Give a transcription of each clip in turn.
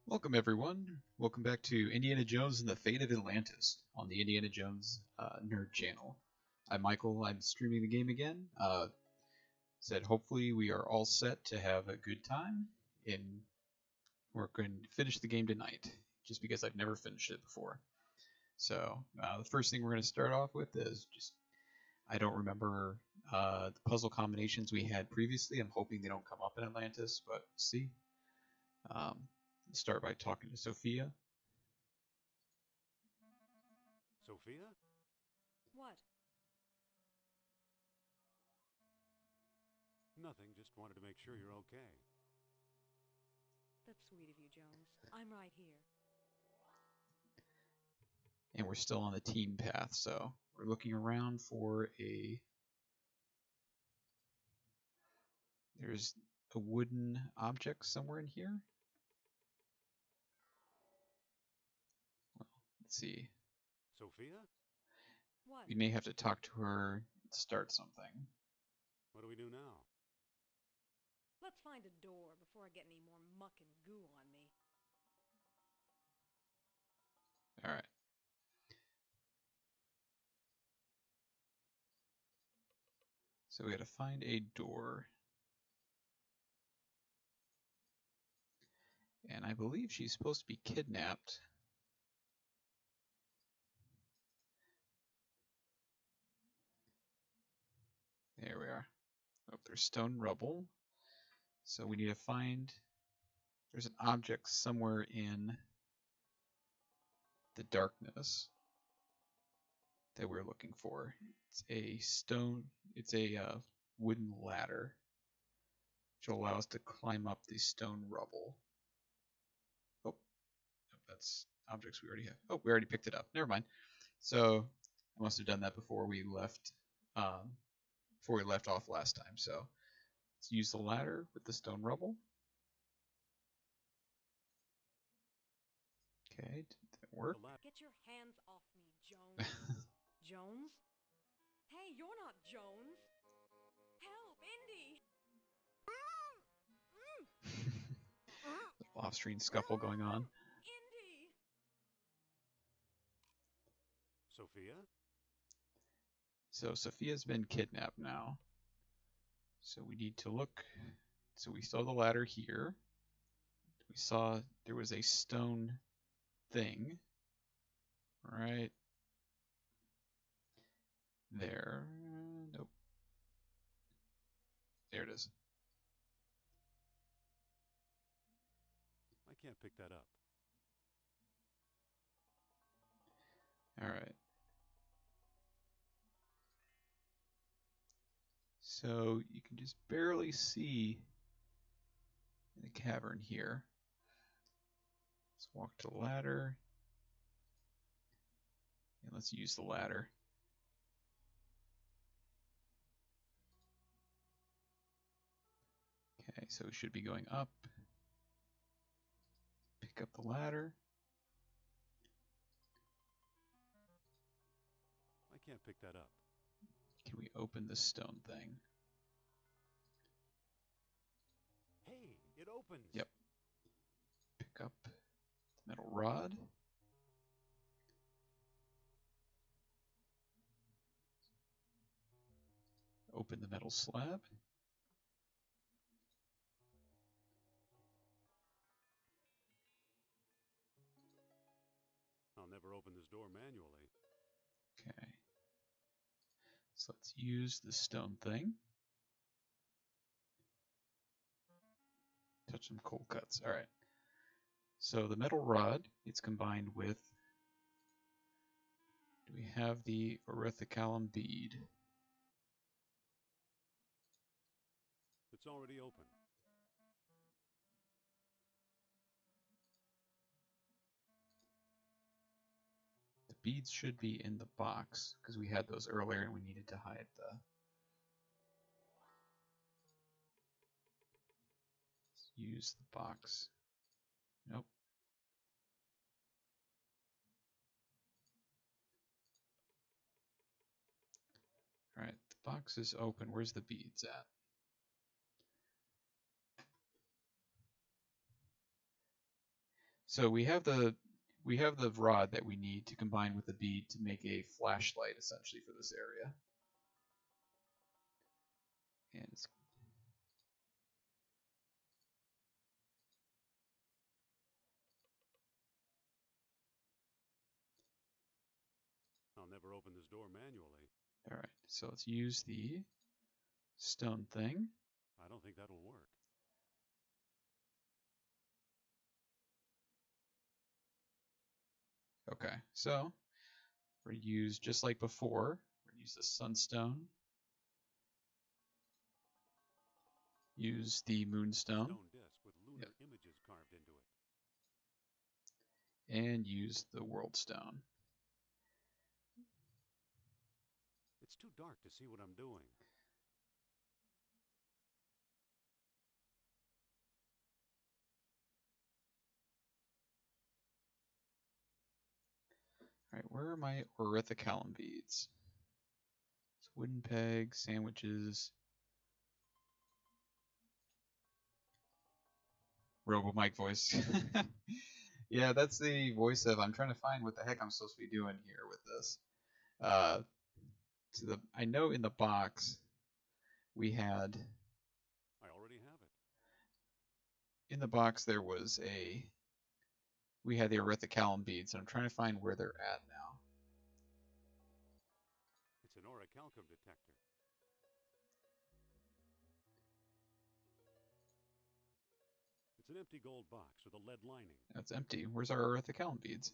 Welcome everyone. Welcome back to Indiana Jones and the Fate of Atlantis on the Indiana Jones Nerd channel. I'm Michael. I'm streaming the game again. Said hopefully we are all set to have a good time. We're going to finish the game tonight, just because I've never finished it before. So the first thing we're going to start off with is I don't remember the puzzle combinations we had previously. I'm hoping they don't come up in Atlantis, but we'll see. Start by talking to Sophia. Sophia? What? Nothing, just wanted to make sure you're okay. That's sweet of you, Jones. I'm right here. And we're still on the team path, so we're looking around for there's a wooden object somewhere in here. Well, let's see. Sophia? What? We may have to talk to her and start something. What do we do now? Let's find a door before I get any more muck and goo on me. All right. So we got to find a door. And I believe she's supposed to be kidnapped. There we are. Oh, there's stone rubble. So we need to find, there's an object somewhere in the darkness that we're looking for. It's a wooden ladder, which will allow us to climb up the stone rubble. Oh, that's objects we already have. Oh, we already picked it up. Never mind. So I must have done that before we left off last time. So let's use the ladder with the stone rubble. Okay, did that work? Get your hands off me, Jones. Jones? Hey, you're not Jones. Help, Indy! Off-screen scuffle going on. Indy! Sophia? So Sophia's been kidnapped now. So we need to look. So we saw the ladder here. We saw there was a stone thing right there. Nope. There it is. I can't pick that up. All right. So you can just barely see the cavern here. Let's walk to the ladder. And let's use the ladder. Okay, so we should be going up. Pick up the ladder. I can't pick that up. Can we open this stone thing? Hey, it opens! Yep. Pick up the metal rod. Open the metal slab. I'll never open this door manually. Okay. So let's use the stone thing. Touch some cold cuts. All right. So the metal rod, it's combined with, do we have the orithicalum bead? It's already open. The beads should be in the box because we had those earlier and we needed to hide the. Let's use the box. Nope. All right, the box is open. Where's the beads at? So we have the rod that we need to combine with the bead to make a flashlight essentially for this area. And it's I'll never open this door manually. all right. So let's use the stone thing. I don't think that'll work. Okay, so we're going to use, just like before, we're going to use the sunstone, use the moonstone, Stone disc with lunar images carved into it. and use the world stone. It's too dark to see what I'm doing. All right, where are my orithicalum beads? It's wooden peg, sandwiches, Robo Mike voice. Yeah, that's the voice of, I'm trying to find what the heck I'm supposed to be doing here with this. I know in the box we had, I already have it. in the box there was we had the orithicalum beads, and I'm trying to find where they're at now. It's an orichalcum detector. It's an empty gold box with a lead lining. That's empty. Where's our orithicalum beads?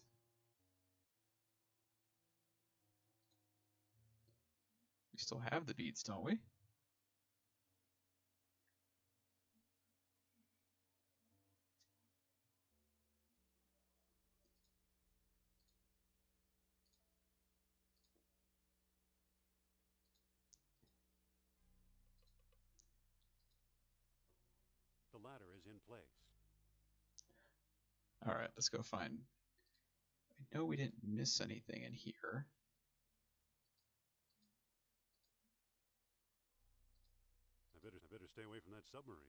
We still have the beads, don't we? The ladder is in place. All right, let's go find. I know we didn't miss anything in here. I better stay away from that submarine.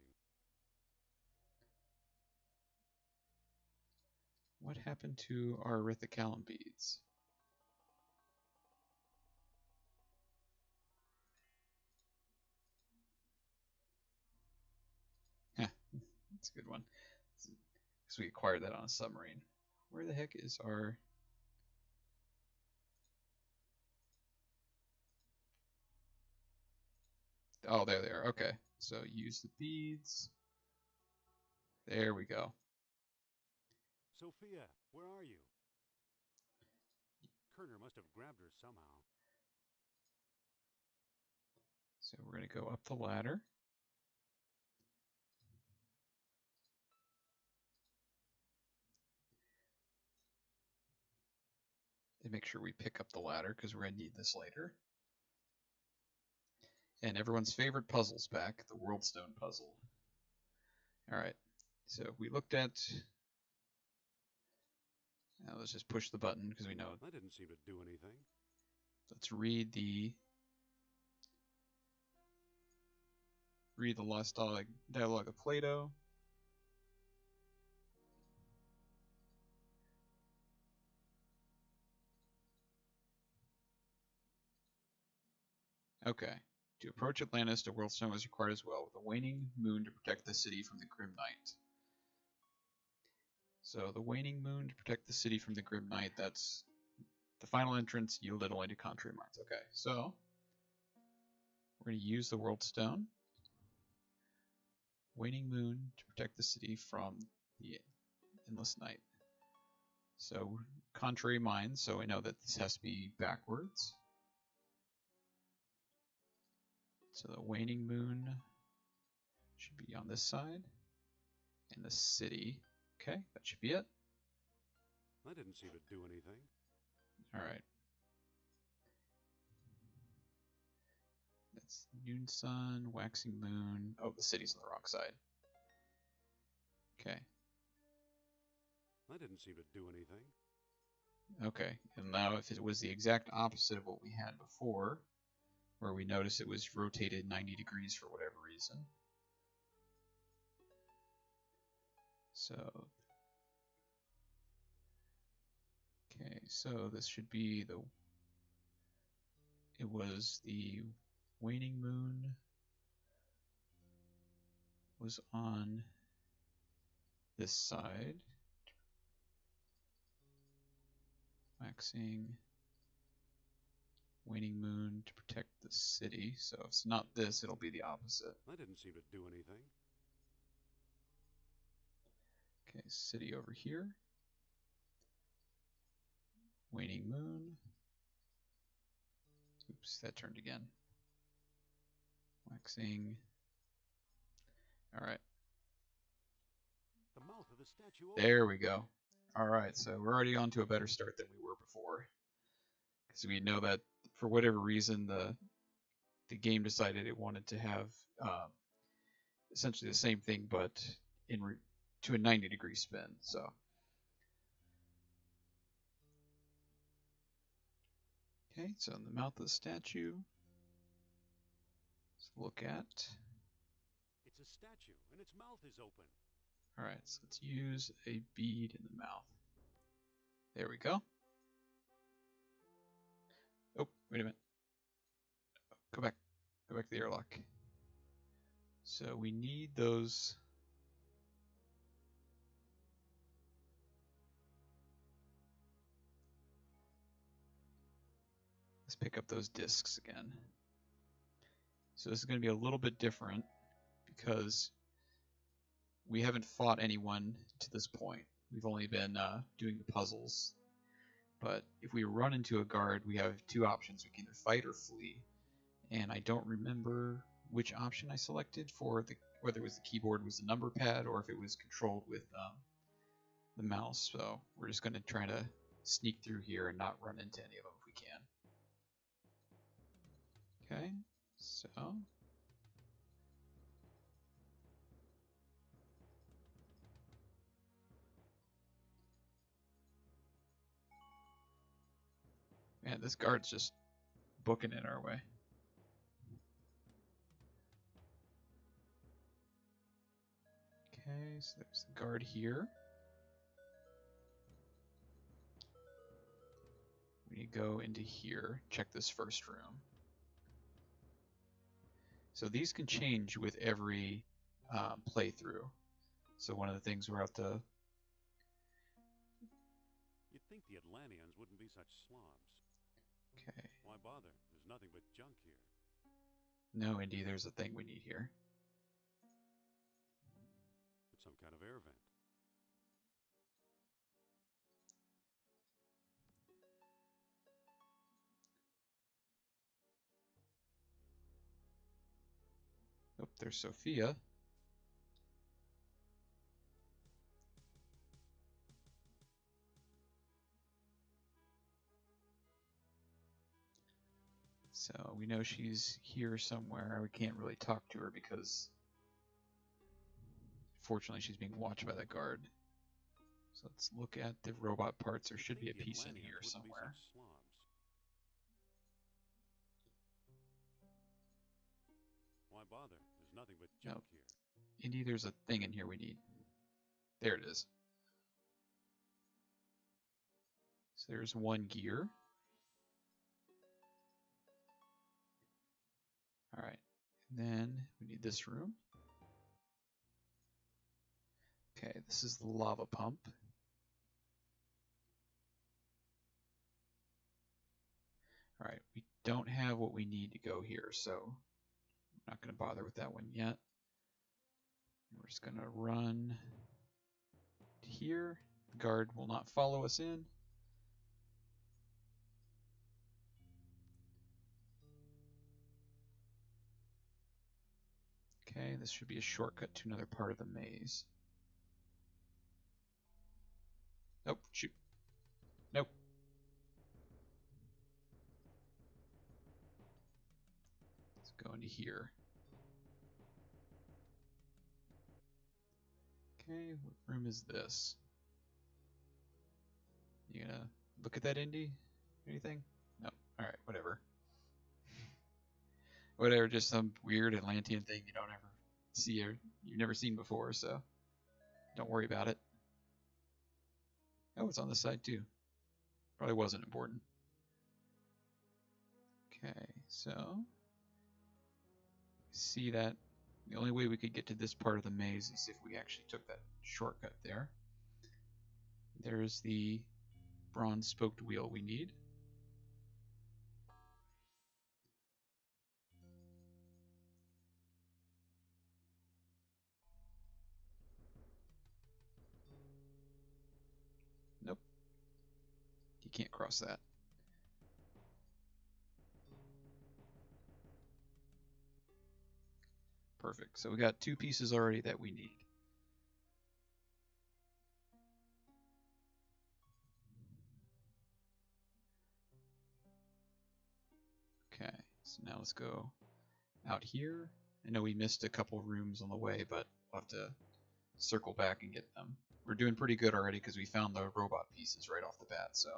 What happened to our orithicalum beads? Heh, that's a good one. Because we acquired that on a submarine. Where the heck is our... Oh, there they are. Okay, so use the beads. There we go. Sophia, where are you? Kerner must have grabbed her somehow. So we're going to go up the ladder. And make sure we pick up the ladder because we're going to need this later. And everyone's favorite puzzle's back, the World Stone puzzle. Alright, so we looked at... Now let's just push the button because we know it. That didn't seem to do anything. Let's read the Lost Dialogue of Plato. Okay. To approach Atlantis, the World Stone was required as well, with a waning moon to protect the city from the grim night. So the waning moon to protect the city from the grim night, that's the final entrance yielded only to contrary minds. Okay, so we're going to use the World Stone. Waning moon to protect the city from the endless night. So contrary minds, so we know that this has to be backwards. So the waning moon should be on this side. And the city. Okay, that should be it. That didn't seem to do anything. Alright. That's noon sun, waxing moon. Oh, the city's on the wrong side. Okay. That didn't seem to do anything. Okay, and now if it was the exact opposite of what we had before, where we noticed it was rotated 90 degrees for whatever reason. So so this should be it was the waning moon was on this side. Waxing waning moon to protect the city. So if it's not this, it'll be the opposite. That didn't seem to do anything. Okay, city over here. Waning moon. Oops, that turned again. Waxing. Alright. The mouth of the statue. There we go. Alright, so we're already on to a better start than we were before. Because we know that for whatever reason the game decided it wanted to have essentially the same thing, but to a 90-degree spin. So okay, so in the mouth of the statue, let's look at. It's a statue, and its mouth is open. All right, so let's use a bead in the mouth. There we go. Oh, wait a minute. Go back to the airlock. So we need those. Let's pick up those discs again. So this is going to be a little bit different because we haven't fought anyone to this point. We've only been doing the puzzles. But if we run into a guard, we have two options. We can either fight or flee. And I don't remember which option I selected for whether it was the keyboard was the number pad or if it was controlled with the mouse. So we're just going to try to sneak through here and not run into any of them if we can. Okay, so man, this guard's just booking it our way. Okay, so there's the guard here. We need to go into here, check this first room. So these can change with every playthrough. So one of the things we're out to. You'd think the Atlanteans wouldn't be such slobs. Okay. Why bother? There's nothing but junk here. No, Indy, there's a thing we need here. It's some kind of air vent. Oh, there's Sophia. So we know she's here somewhere. We can't really talk to her because fortunately she's being watched by that guard. So let's look at the robot parts. There should be a piece in here somewhere. Why bother? There's nothing but junk here. Indy, there's a thing in here we need. There it is. So there's one gear. Alright, and then we need this room. Okay, this is the lava pump. Alright, we don't have what we need to go here, so I'm not going to bother with that one yet. We're just going to run to here. The guard will not follow us in. Okay, this should be a shortcut to another part of the maze. Nope, shoot. Nope. Let's go into here. Okay, what room is this? You gonna look at that, Indy? Anything? No. Alright, whatever. Whatever, just some weird Atlantean thing you don't ever see or you've never seen before, so don't worry about it. Oh, it's on this side too. Probably wasn't important. Okay, so see that the only way we could get to this part of the maze is if we actually took that shortcut there. There's the bronze spoked wheel we need. Nope. You can't cross that. Perfect. So we got 2 pieces already that we need. Okay, so now let's go out here. I know we missed a couple rooms on the way, but we'll have to circle back and get them. We're doing pretty good already because we found the robot pieces right off the bat, so.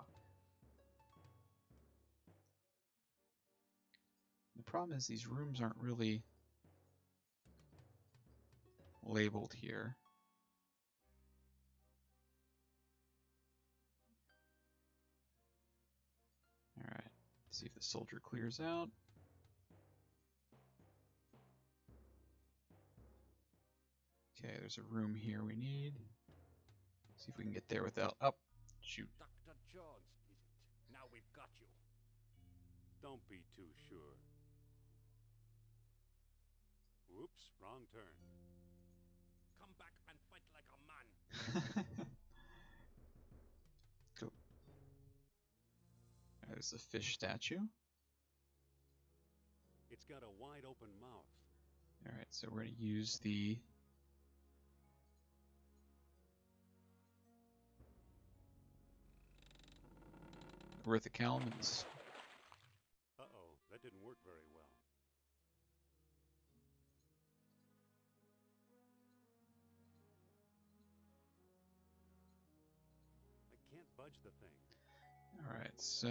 The problem is these rooms aren't really labeled here. Alright, see if the soldier clears out. Okay, there's a room here we need. See if we can get there without... Oh, shoot. Dr. Jones, is it? Now we've got you. Don't be too sure. Whoops, wrong turn. Come back and fight like a man. Go. There's the fish statue. It's got a wide open mouth. Alright, so we're going to use the... Orthicalmans. Uh-oh, that didn't work very well. I can't budge the thing. Alright, so...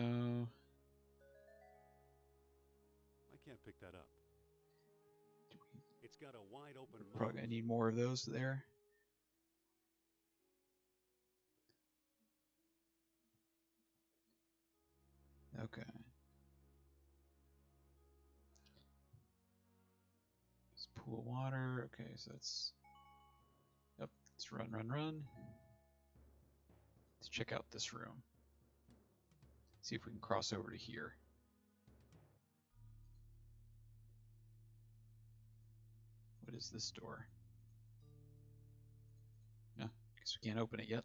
I can't pick that up. It's got a wide open mouth. Probably going to need more of those there. Okay. This pool of water. Okay, so that's... Yep, let's run, run, run. Let's check out this room. See if we can cross over to here. What is this door? No, guess we can't open it yet.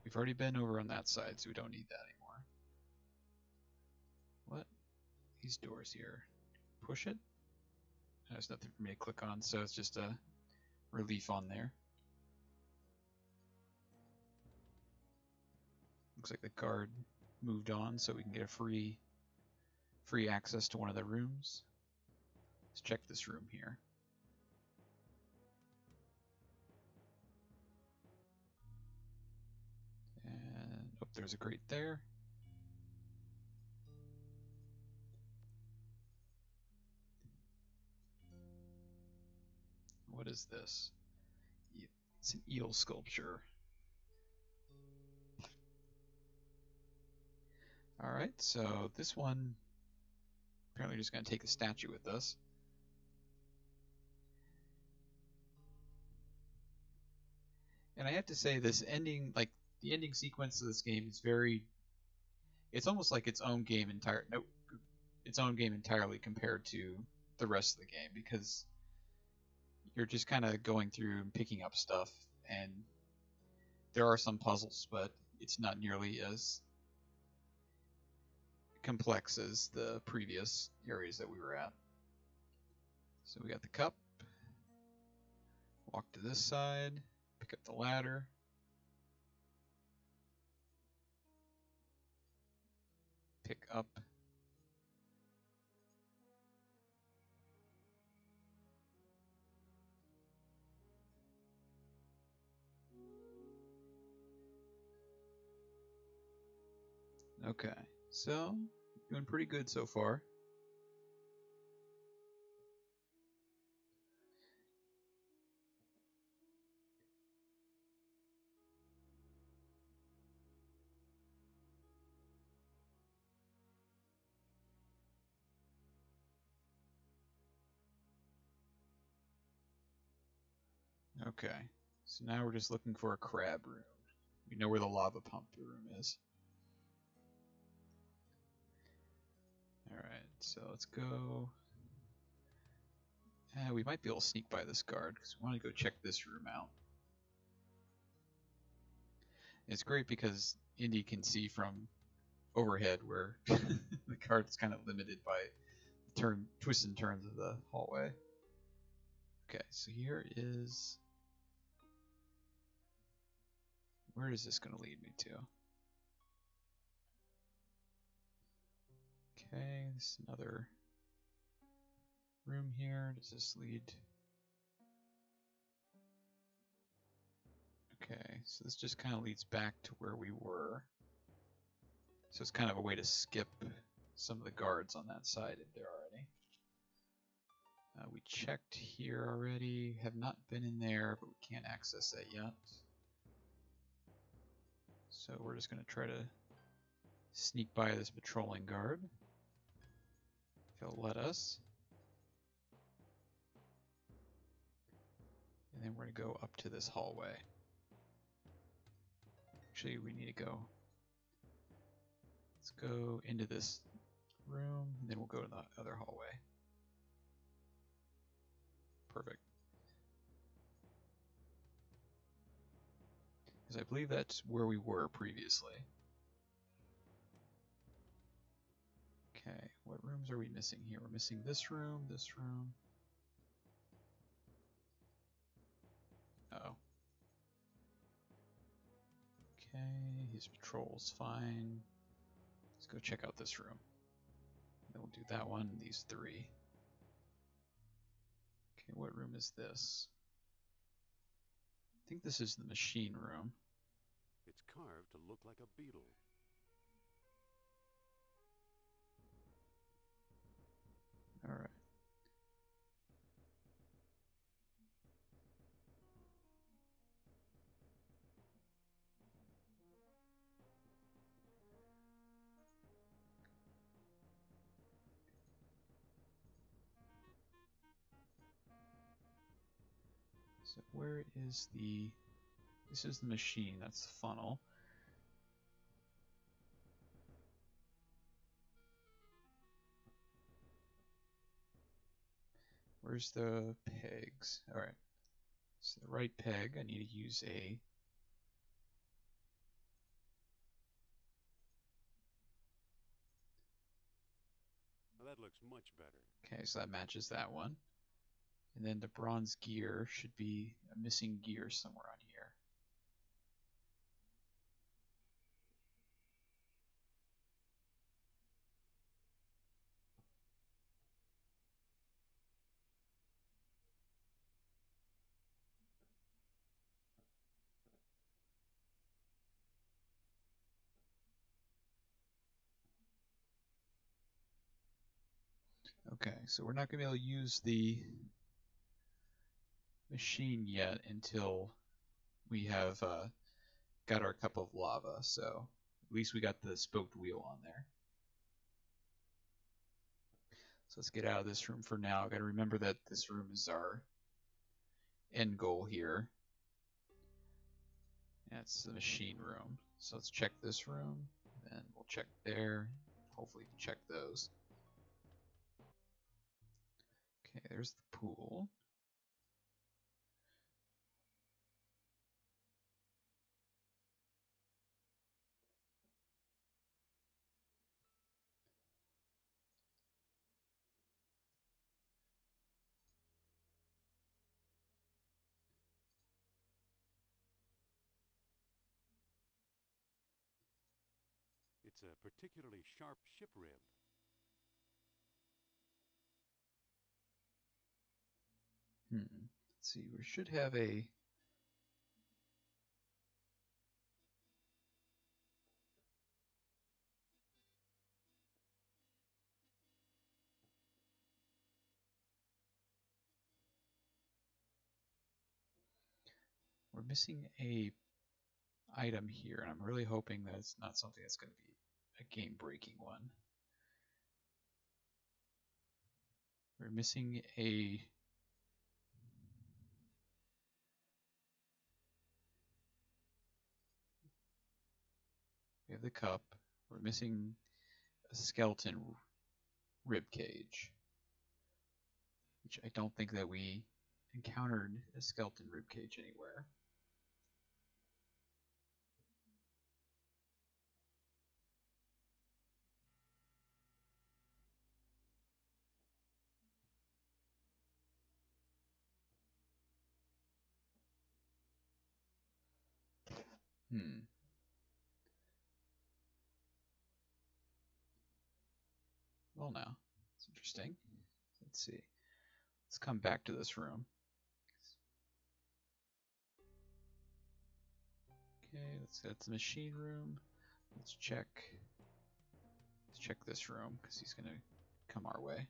We've already been over on that side, so we don't need that anymore. What? These doors here. Push it? There's nothing for me to click on, so it's just a relief on there. Looks like the guard moved on, so we can get a free access to one of the rooms. Let's check this room here. And oh, there's a grate there. What is this? It's an eel sculpture. Alright, so this one apparently just going to take the statue with us. And I have to say, this ending, like the ending sequence of this game is very... It's almost like its own game entirely compared to the rest of the game, because you're just kind of going through and picking up stuff, and there are some puzzles, but it's not nearly as complex as the previous areas that we were at. So we got the cup. Walk to this side. Pick up the ladder. Pick up. Okay, so doing pretty good so far. Okay, so now we're just looking for a crab room. We know where the lava pump room is. Alright, so let's go. We might be able to sneak by this guard because we want to go check this room out. It's great because Indy can see from overhead where the guard's kind of limited by the twists and turns of the hallway. Okay, so here is... Where is this going to lead me to? Okay, this is another room here. Does this lead? Okay, so this just kind of leads back to where we were. So it's kind of a way to skip some of the guards on that side if there are any. We checked here already. Have not been in there, but we can't access that yet. So we're just going to try to sneak by this patrolling guard. If he'll let us. And then we're going to go up to this hallway. Actually, we need to go. Let's go into this room, and then we'll go to the other hallway. Perfect. Because I believe that's where we were previously. Okay, what rooms are we missing here? We're missing this room, this room. Uh-oh. Okay, his patrol's fine. Let's go check out this room. Then we'll do that one, these three. Okay, what room is this? I think this is the machine room. It's carved to look like a beetle. Alright. So where is the... This is the machine, that's the funnel. Where's the pegs? Alright. So the right peg, I need to use a... Now that looks much better. Okay, so that matches that one. And then the bronze gear should be a missing gear somewhere on here. Okay, so we're not going to be able to use the machine yet until we have got our cup of lava, so at least we got the spoked wheel on there. So let's get out of this room for now. Got to remember that this room is our end goal here. That's the machine room. So let's check this room, then we'll check there. Hopefully we can check those. Okay, there's the pool. It's a particularly sharp ship rib. Let's see, we should have a... We're missing a item here, and I'm really hoping that it's not something that's going to be a game-breaking one. We're missing a the cup. We're missing a skeleton rib cage, which I don't think that we encountered a skeleton rib cage anywhere. Well, now it's interesting. Let's see. Let's come back to this room. Okay, that's the machine room. Let's check this room because he's gonna come our way.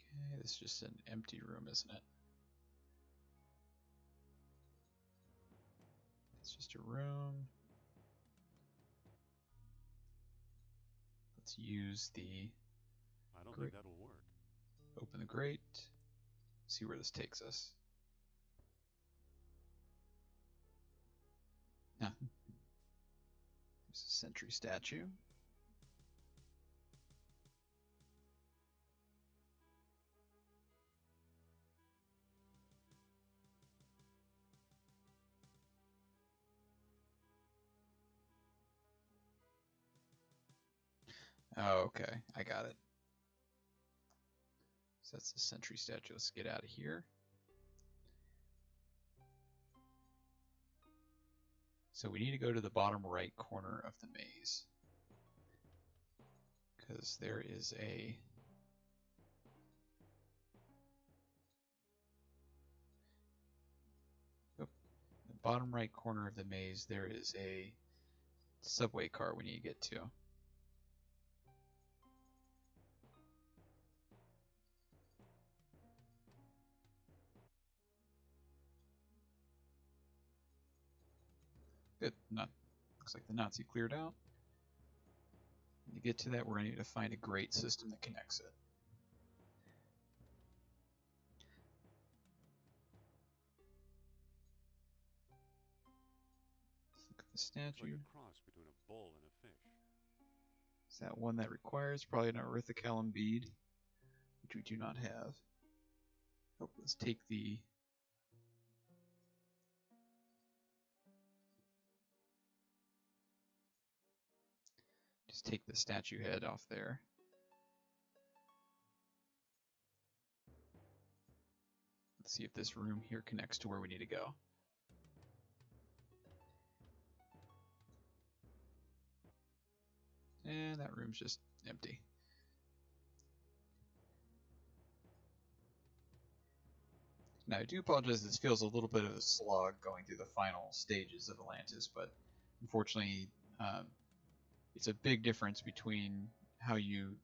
Okay, this is just an empty room, isn't it? It's just a room. Let's use the I don't think that'll work. open the grate. See where this takes us. There's a sentry statue. Oh, okay. I got it. So that's the sentry statue. Let's get out of here. So we need to go to the bottom right corner of the maze. Because there is a... Oh, the bottom right corner of the maze, there is a subway car we need to get to. Good. Looks like the Nazi cleared out. To get to that, we're going to need to find a grate system that connects it. Let's look at the statue. It's like a cross between a bull and a fish. Is that one that requires probably an orithicalum bead, which we do not have. Oh, let's take the... Just take the statue head off there. Let's see if this room here connects to where we need to go. And that room's just empty. Now, I do apologize, this feels a little bit of a slog going through the final stages of Atlantis, but unfortunately, it's a big difference between how you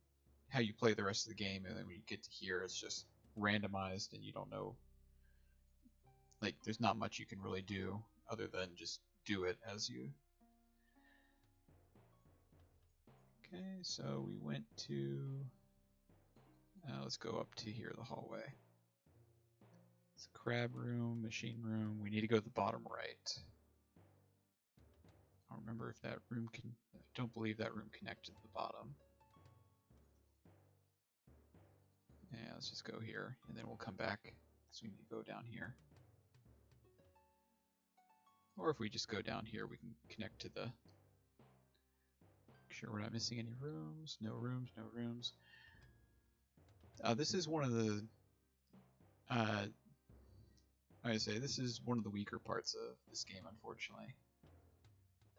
play the rest of the game, and then when you get to here, it's just randomized, and you don't know. Like, there's not much you can really do other than just do it as you. Okay, so we went to. Let's go up to here, the hallway. It's a crab room, machine room. We need to go to the bottom right. I don't remember if that room can. I don't believe that room connected to the bottom. Yeah, let's just go here, and then we'll come back because we need to go down here. Or if we just go down here, we can connect to the. Make sure we're not missing any rooms. No rooms. No rooms. This is one of the. I say this is one of the weaker parts of this game, unfortunately.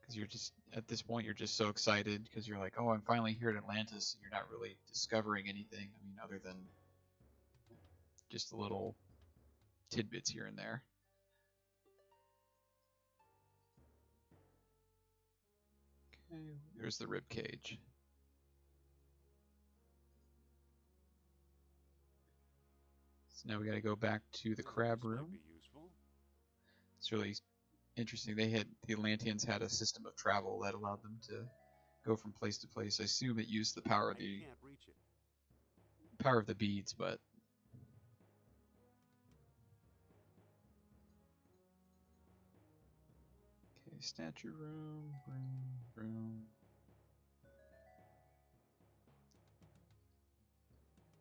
Because you're just at this point, you're just so excited because you're like, oh, I'm finally here at Atlantis, and you're not really discovering anything. I mean, other than just the little tidbits here and there. Okay, there's the rib cage. So now we got to go back to the crab room. It's really interesting. The Atlanteans had a system of travel that allowed them to go from place to place. I assume it used the power of the beads, but Okay, statue room.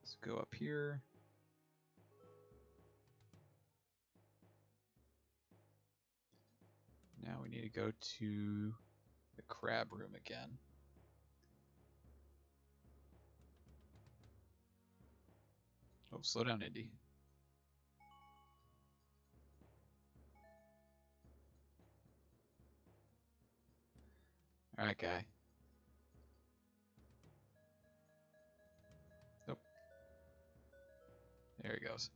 Let's go up here. Now we need to go to the crab room again. Oh, slow down, Indy. Alright, guy. Nope. There he goes.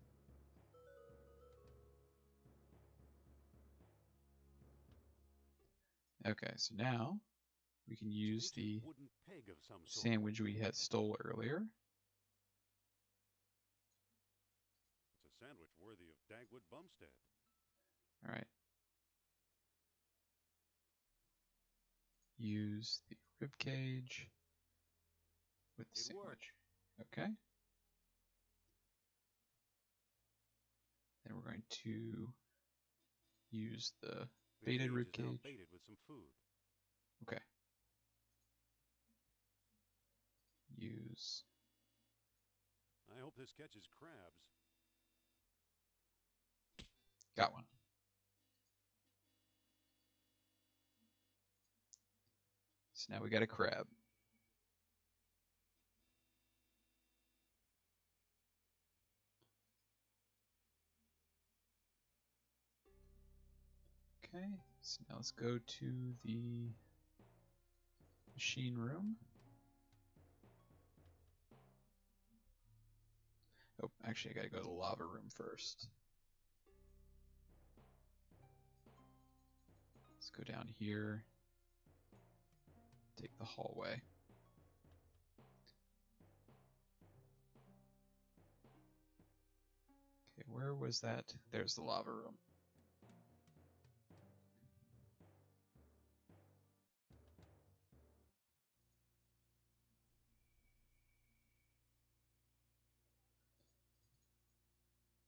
Okay, so now we can use the wooden peg of some sort. sandwich we had stole earlier. It's a sandwich worthy of Dagwood Bumstead. Alright. Use the rib cage with the It sandwich. worked. Okay. Then we're going to use the baited rib is now cage. baited with some food. Okay. Use. I hope this catches crabs. Got one. So now we got a crab. Okay, so now let's go to the machine room. Oh, actually I gotta go to the lava room first. Let's go down here. Take the hallway. Okay, where was that? There's the lava room.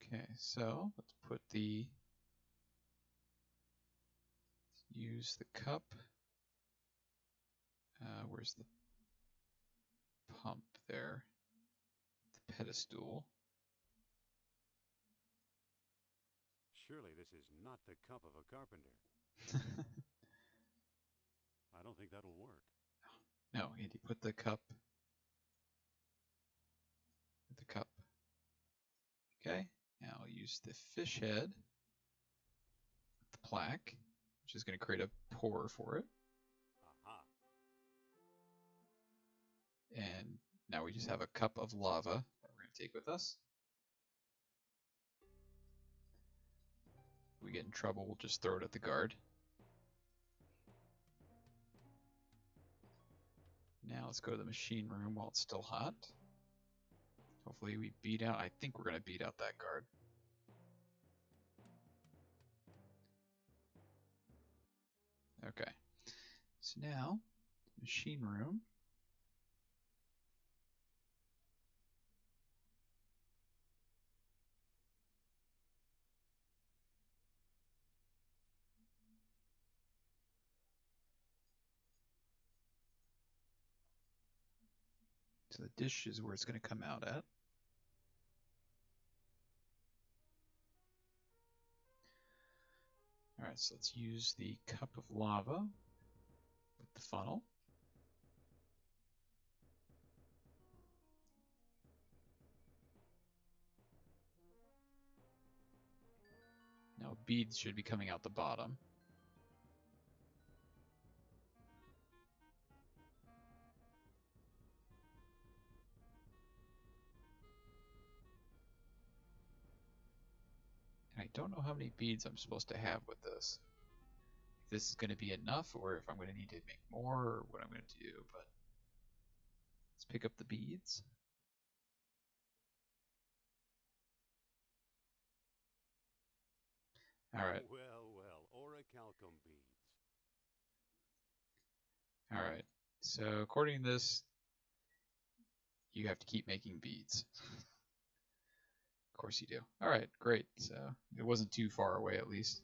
Okay, so let's put the, use the cup. Where's the pump there? The pedestal. Surely this is not the cup of a carpenter. I don't think that'll work. No, Andy, put the cup. Put the cup. Okay, now I'll use the fish head with the plaque, which is going to create a pour for it. Aha. And now we just have a cup of lava that we're going to take with us. If we get in trouble, we'll just throw it at the guard. Now let's go to the machine room while it's still hot. Hopefully we beat out, I think we're going to beat out that guard. Okay, so now, machine room. So the dish is where it's going to come out at. Alright, so let's use the cup of lava with the funnel. Now beads should be coming out the bottom. And I don't know how many beads I'm supposed to have with this. If this is going to be enough, or if I'm going to need to make more, or what I'm going to do, but let's pick up the beads. Alright. Well, orichalcum beads. Alright. So according to this, you have to keep making beads. Of course you do. Alright, great. So it wasn't too far away at least.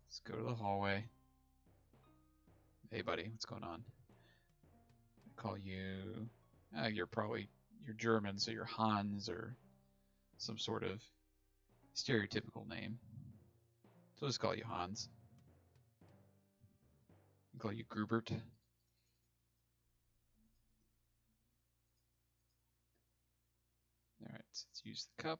Let's go to the hallway. Hey, buddy, what's going on? I call you. You're German, so you're Hans or some sort of stereotypical name. So I'll just call you Hans. I'll call you Grubert. Alright, so let's use the cup.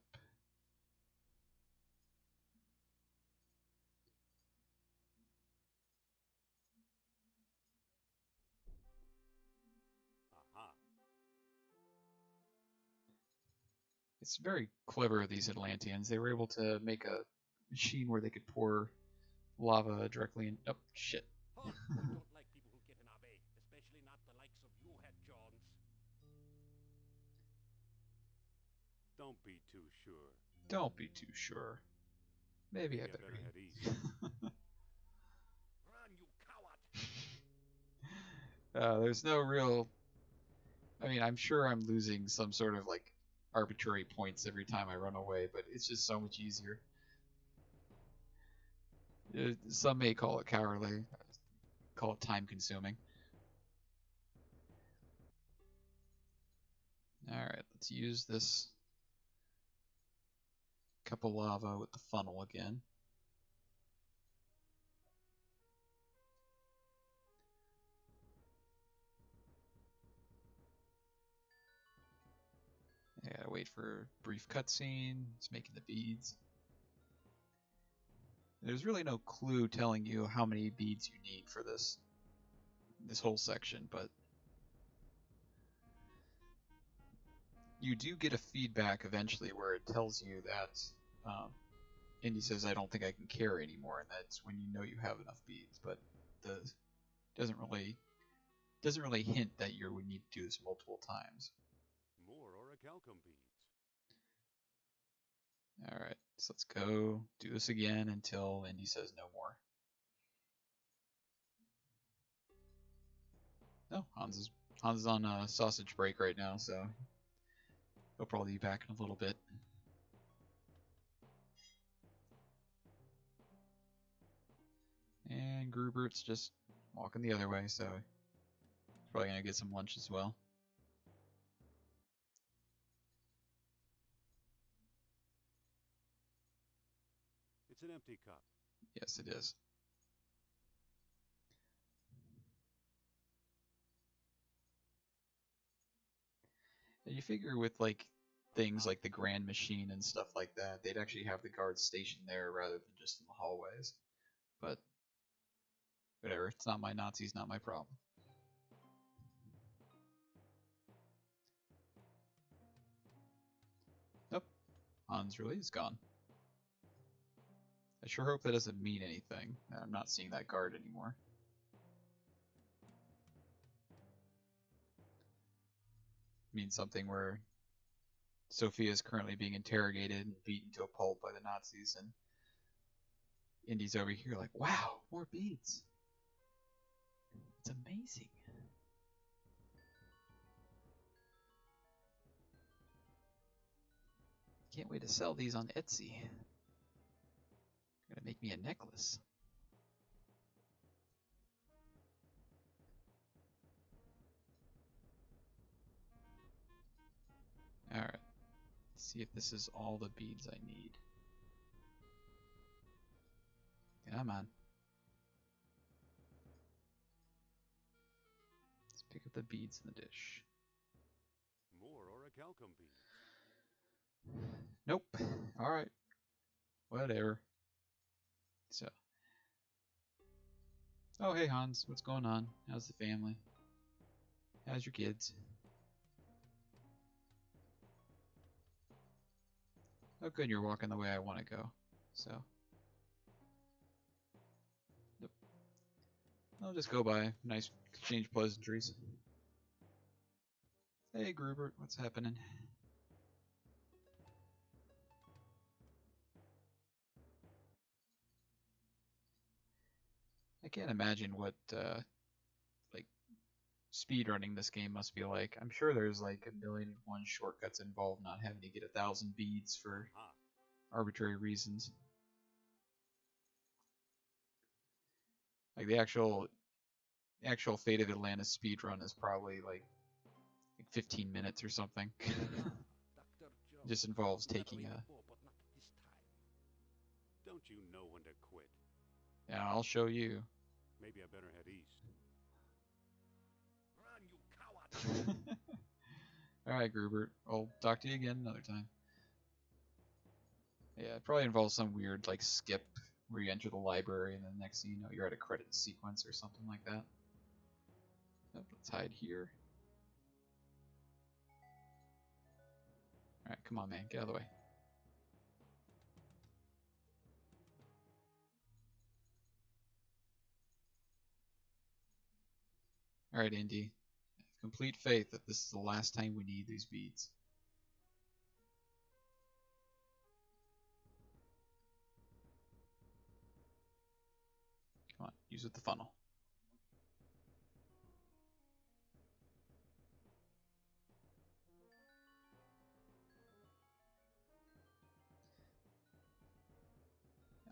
Aha. It's very clever of these Atlanteans. They were able to make a machine where they could pour lava directly in. Oh, shit. Huh, we don't like people who get in our way, especially not the likes of you, Head Jones. Don't be too sure. Don't be too sure. Maybe I You better head eat. east. Run, you coward! There's no real. I mean, I'm sure I'm losing some sort of like arbitrary points every time I run away, but it's just so much easier. Some may call it cowardly, call it time consuming. Alright, let's use this cup of lava with the funnel again. I gotta wait for a brief cutscene. It's making the beads. There's really no clue telling you how many beads you need for this whole section, but you do get a feedback eventually where it tells you that Indy says, "I don't think I can carry anymore," and that's when you know you have enough beads. But the doesn't really hint that you would need to do this multiple times. More orichalcum beads. All right, so let's go do this again until Indy says no more. No, Hans is on a sausage break right now, so he'll probably be back in a little bit. And Grubert's just walking the other way, so he's probably gonna get some lunch as well. It's an empty cup. Yes, it is. And you figure with like things like the Grand Machine and stuff like that, they'd actually have the guards stationed there rather than just in the hallways. But whatever, it's not my Nazis, not my problem. Nope, Hans really is gone. I sure hope that doesn't mean anything. I'm not seeing that guard anymore. It means something where Sophia is currently being interrogated and beaten to a pulp by the Nazis, and Indy's over here like, wow, more beads. It's amazing. Can't wait to sell these on Etsy. Gonna make me a necklace. Alright. Let's see if this is all the beads I need. Come on. Let's pick up the beads in the dish. More orichalcum beads. Nope. Alright. Whatever. So. Oh, hey Hans. What's going on? How's the family? How's your kids? Oh, good. You're walking the way I want to go. So. Nope. I'll just go by. Nice exchange pleasantries. Hey, Grubert. What's happening? I can't imagine what like speedrunning this game must be like. I'm sure there's like 1,000,001 shortcuts involved, not having to get 1,000 beads for Aha. arbitrary reasons. Like the actual actual Fate of Atlantis speedrun is probably like 15 minutes or something. Dr. It just involves That taking way a... before, but not this time. Don't you know when to quit? Yeah, I'll show you. Maybe I better head east. Run, you coward! Alright, Grubert. I'll talk to you again another time. Yeah, it probably involves some weird, like, skip where you enter the library and then next thing you know, you're at a credit sequence or something like that. Yep, let's hide here. Alright, come on, man. Get out of the way. Alright, Indy. I have complete faith that this is the last time we need these beads. Come on, use it the funnel.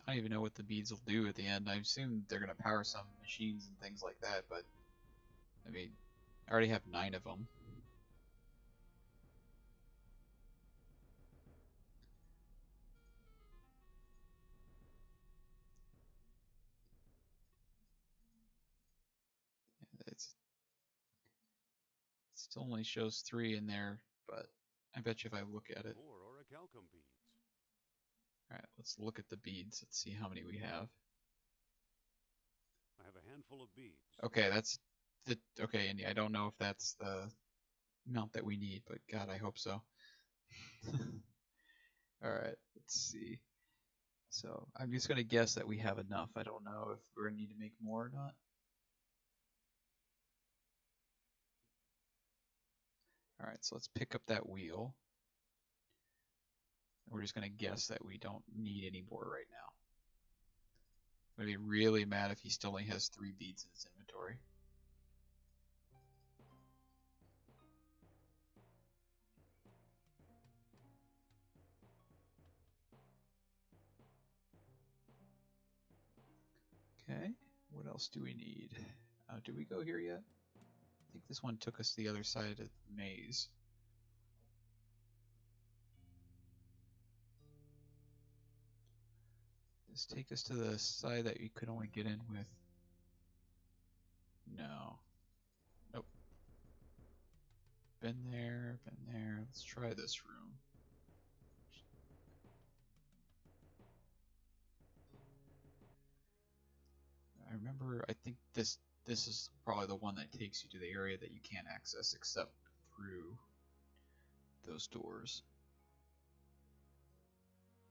I don't even know what the beads will do at the end. I assume they're going to power some machines and things like that, but I mean, I already have 9 of them. It still only shows 3 in there, but I bet you if I look at it. More orichalcum beads. Alright, let's look at the beads. Let's see how many we have. I have a handful of beads. Okay, that's the okay, Indy. I don't know if that's the amount that we need, but God, I hope so. Alright, let's see. So I'm just gonna guess that we have enough. I don't know if we're gonna need to make more or not. Alright, so let's pick up that wheel. We're just gonna guess that we don't need any more right now. I'm gonna be really mad if he still only has 3 beads in his inventory. Okay, what else do we need? Did we go here yet? I think this one took us to the other side of the maze. Does this take us to the side that you could only get in with? No. Nope. Been there, been there. Let's try this room. I remember, I think this is probably the one that takes you to the area that you can't access except through those doors.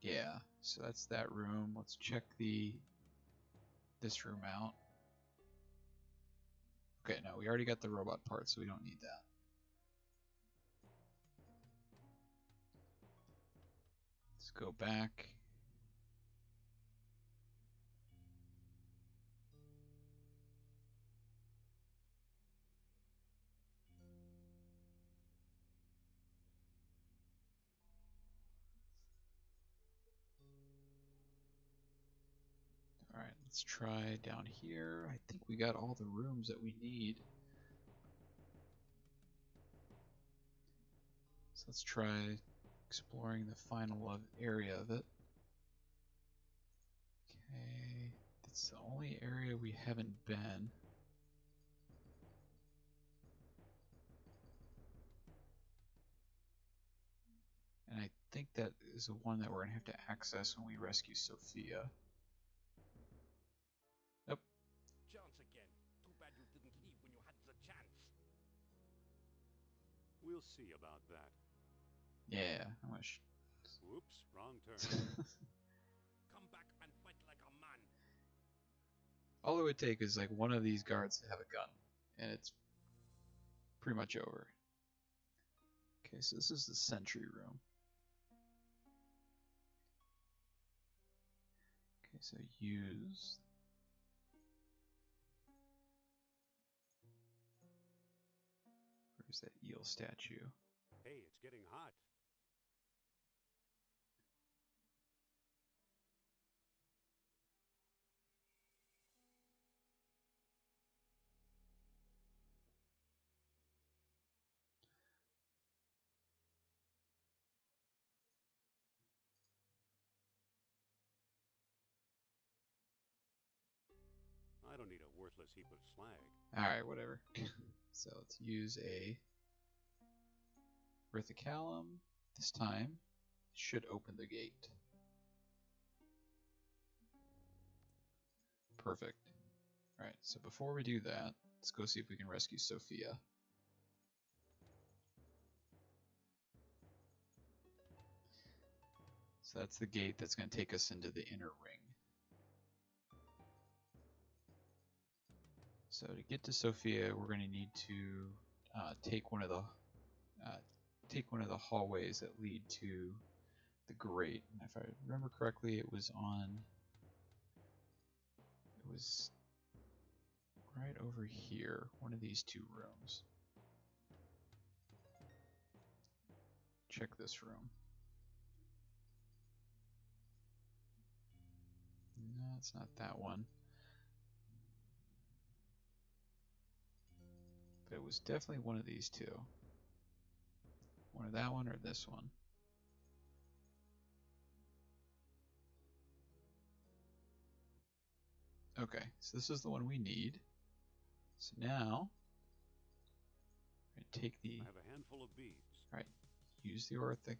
Yeah, so that's that room. Let's check this room out. Okay, no, we already got the robot part, so we don't need that. Let's go back. Alright, let's try down here. I think we got all the rooms that we need. So let's try exploring the final area of it. Okay, that's the only area we haven't been. And I think that is the one that we're going to have to access when we rescue Sophia. Nope. Chance again. Too bad you didn't leave when you had the chance. We'll see about that. Yeah, I wish. Whoops, wrong turn. Come back and fight like a man. All it would take is like one of these guards to have a gun, and it's pretty much over. Okay, so this is the sentry room. Okay, so use. Where's that eel statue? Hey, it's getting hot. don't need a worthless heap of slag. Alright, whatever. So let's use a Rithicalum. This time, it should open the gate. Perfect. Alright, so before we do that, let's go see if we can rescue Sophia. So that's the gate that's going to take us into the inner ring. So to get to Sophia, we're going to need to take one of the hallways that lead to the grate. And if I remember correctly, it was right over here, one of these two rooms. Check this room. No, it's not that one. But it was definitely one of these two. One of that one or this one. Okay, so this is the one we need. So now, I take the. I have a handful of beads. Alright, use the orthic.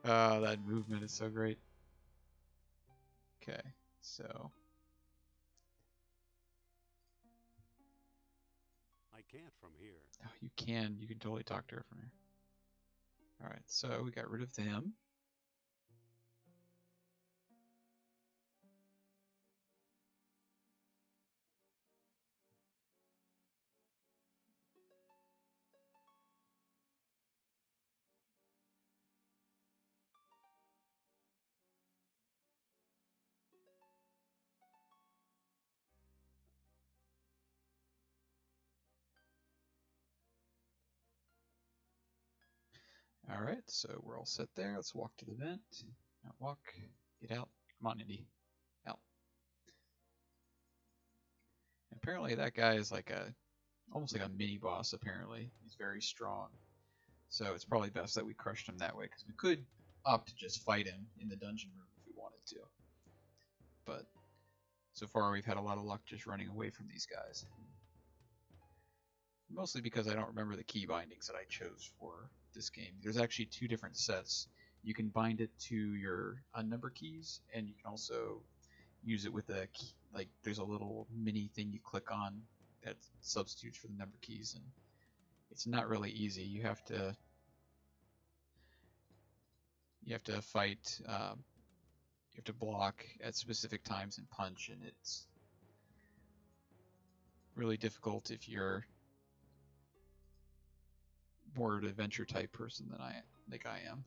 Oh, that movement is so great. Okay, so. I can't from here. Oh, you can totally talk to her from here. Alright, so we got rid of them. Alright, so we're all set there. Let's walk to the vent. Now walk, get out. Come on, Indy. Out. And apparently that guy is like almost like a mini boss, apparently. He's very strong. So it's probably best that we crushed him that way, because we could opt to just fight him in the dungeon room if we wanted to. But so far we've had a lot of luck just running away from these guys. Mostly because I don't remember the key bindings that I chose for this game. There's actually two different sets. You can bind it to your number keys, and you can also use it with a key, like there's a little mini thing you click on that substitutes for the number keys, and it's not really easy. You have to fight. You have to block at specific times and punch, and it's really difficult if you're more of an adventure type person than I am.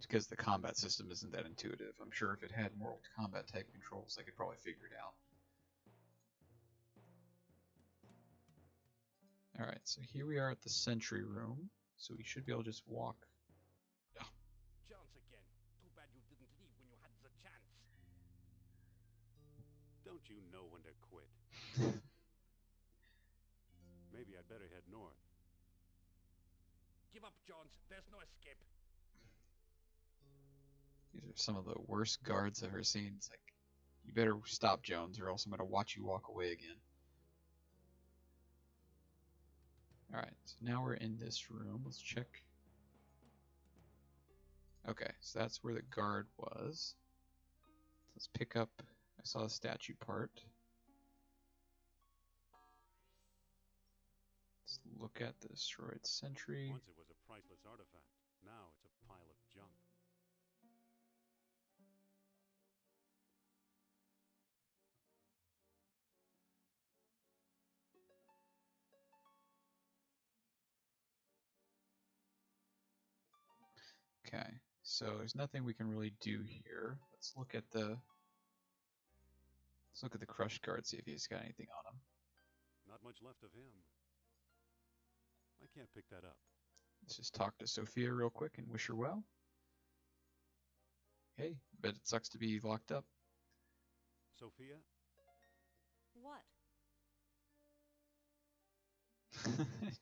Because the combat system isn't that intuitive. I'm sure if it had more combat type controls, I could probably figure it out. Alright, so here we are at the sentry room. So we should be able to just walk. Oh. Chance again. Too bad you didn't leave when you had the chance. Don't you know when to quit? Maybe I'd better head north. Give up, Jones. There's no escape. These are some of the worst guards I've ever seen. It's like, you better stop, Jones, or else I'm going to watch you walk away again. Alright, so now we're in this room. Let's check. Okay, so that's where the guard was. Let's pick up, I saw the statue part. Let's look at the destroyed sentry. Once it was a priceless artifact. Now it's a pile of junk. Okay, so there's nothing we can really do here. Let's look at the crushed guard, see if he's got anything on him. Not much left of him. I can't pick that up. Let's just talk to Sophia real quick and wish her well. Hey, bet it sucks to be locked up. Sophia? What?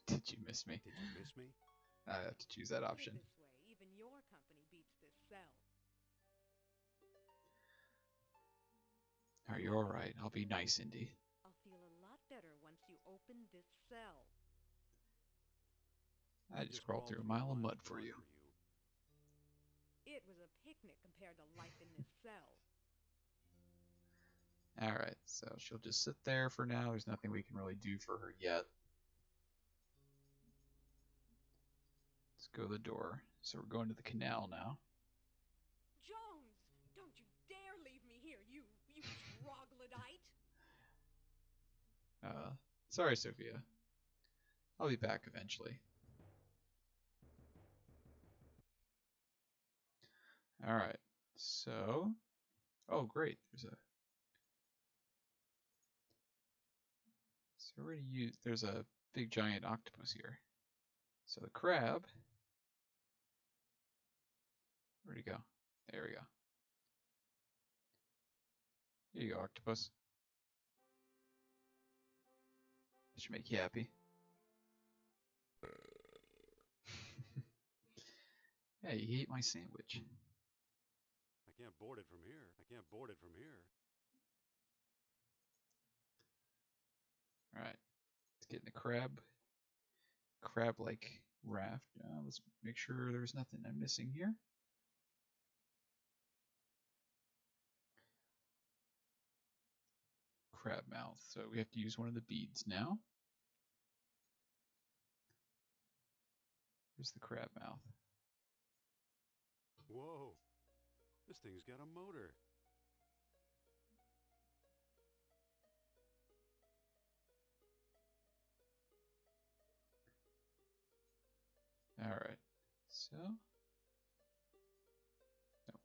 Did you miss me? Did you miss me? I have to choose that Put option. it this way, even your company beats this cell. Are you alright? I'll be nice, Indy. I'll feel a lot better once you open this cell. I just crawled through a mile of mud for you. It was a picnic compared to life in this cell. Alright, so she'll just sit there for now. There's nothing we can really do for her yet. Let's go to the door. So we're going to the canal now. Jones! Don't you dare leave me here, you troglodyte! Sorry, Sophia. I'll be back eventually. Alright, so... Oh, great. So we're gonna use... There's a big giant octopus here. So the crab... Where'd he go? There we go. Here you go, octopus. That should make you happy. Yeah, you ate my sandwich. I can't board it from here. I can't board it from here. Alright. Let's get in the crab-like raft. Let's make sure there's nothing I'm missing here. Crab mouth. So we have to use one of the beads now. Here's the crab mouth. Whoa. This thing's got a motor. Alright. So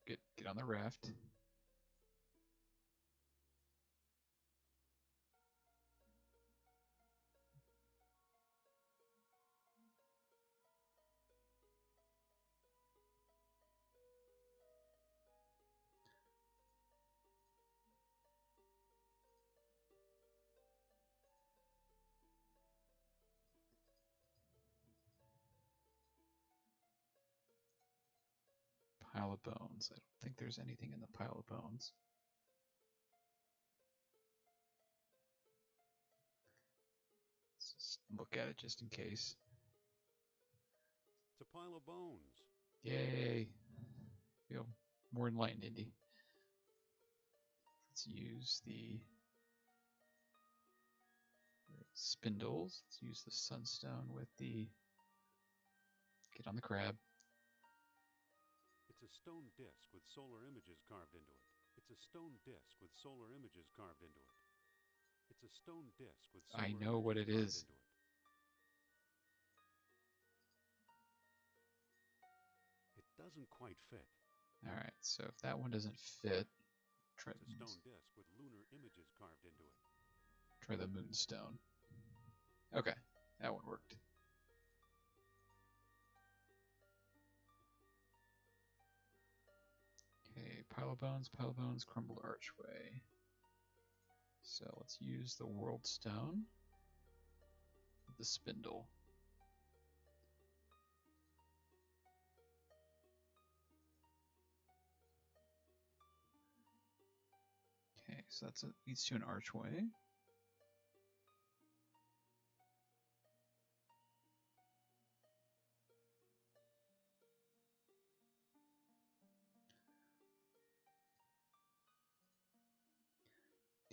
get on the raft. Pile of bones. I don't think there's anything in the pile of bones. Let's just look at it just in case. It's a pile of bones. Yay! Feel more enlightened, Indy. Let's use the spindles. Let's use the sunstone with the... Get on the crab. It's a stone disc with solar images carved into it. It's a stone disc with solar images carved into it. It's a stone disc with solar I know what it is. into it. It doesn't quite fit. Alright, so if that one doesn't fit, try It's a stone disc with lunar images carved into it. Try the moonstone. Okay, that one worked. Okay, pile of bones, crumbled archway. So let's use the world stone, the spindle. Okay, so that leads to an archway.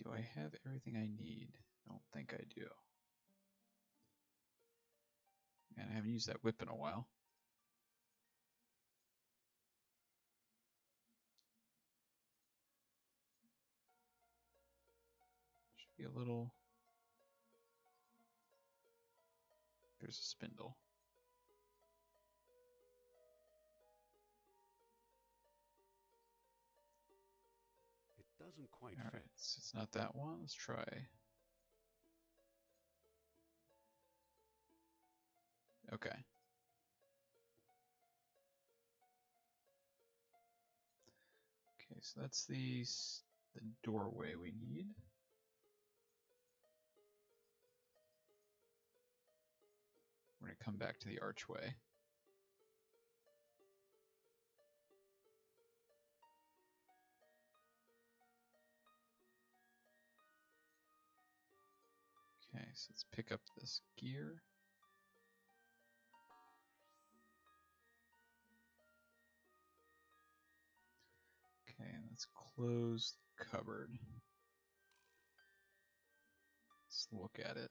Do I have everything I need? I don't think I do. Man, I haven't used that whip in a while. Should be a little... There's a spindle. It doesn't quite All fit. right, so it's not that one. Let's try. Okay. Okay, so that's the doorway we need. come back to the archway. Okay, so let's pick up this gear. Okay, let's close the cupboard. Let's look at it.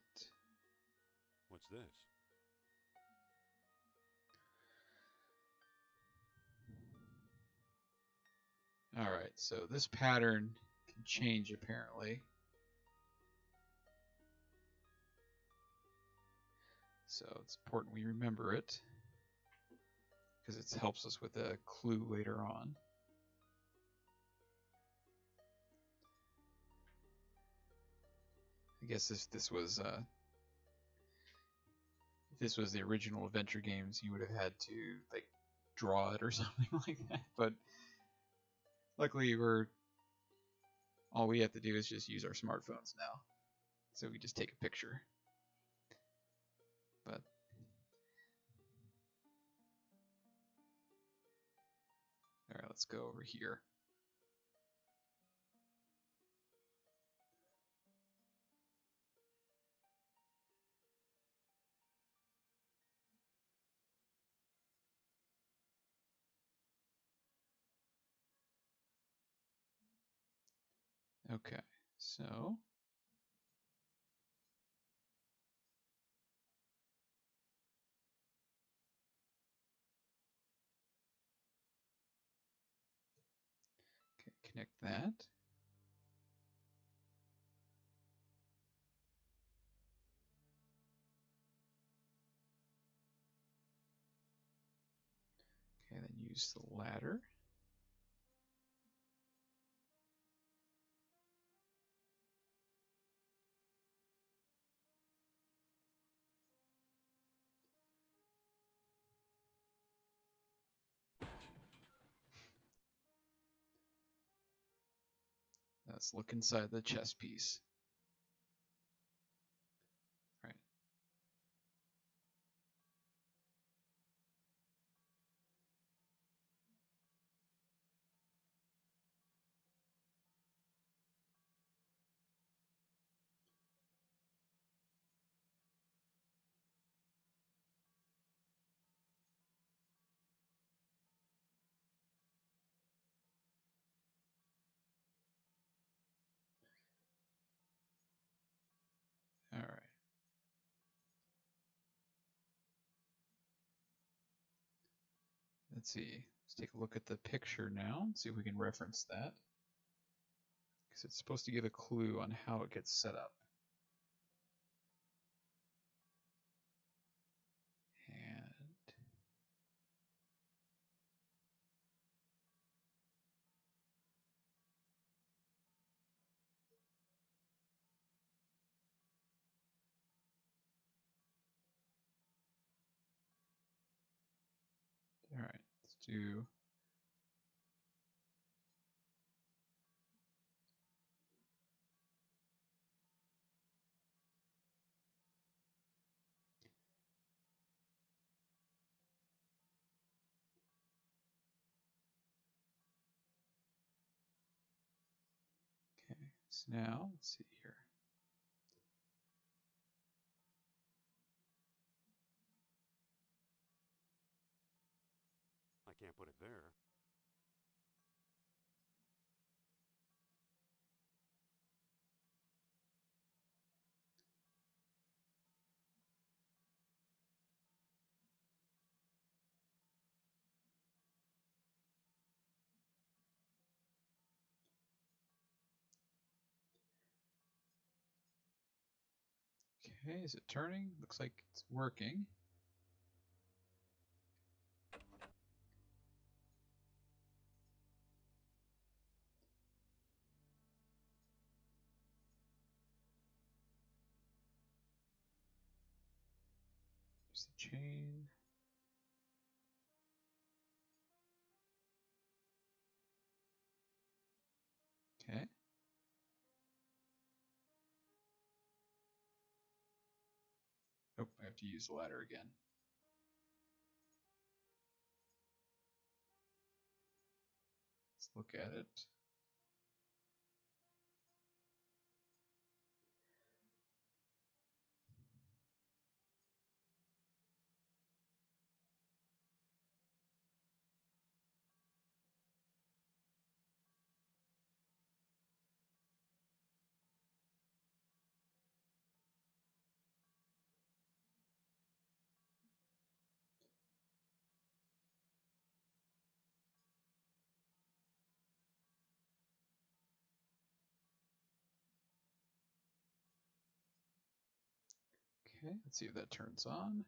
What's this? Alright, so this pattern can change apparently. So it's important we remember it, because it helps us with a clue later on. I guess if this was the original adventure games, you would have had to like draw it or something like that. But luckily, all we have to do is just use our smartphones now, so we just take a picture. But all right, let's go over here. Okay, so connect that. Okay, then use the ladder. Let's look inside the chess piece. All right. All right. Let's see. Let's take a look at the picture now and see if we can reference that, because it's supposed to give a clue on how it gets set up. And all right, let's do. Okay, so now let's see here. I can't put it there. Okay, is it turning? Looks like it's working. Use the chain. Okay. Oh, I have to use the ladder again. Let's look at it. Okay, let's see if that turns on.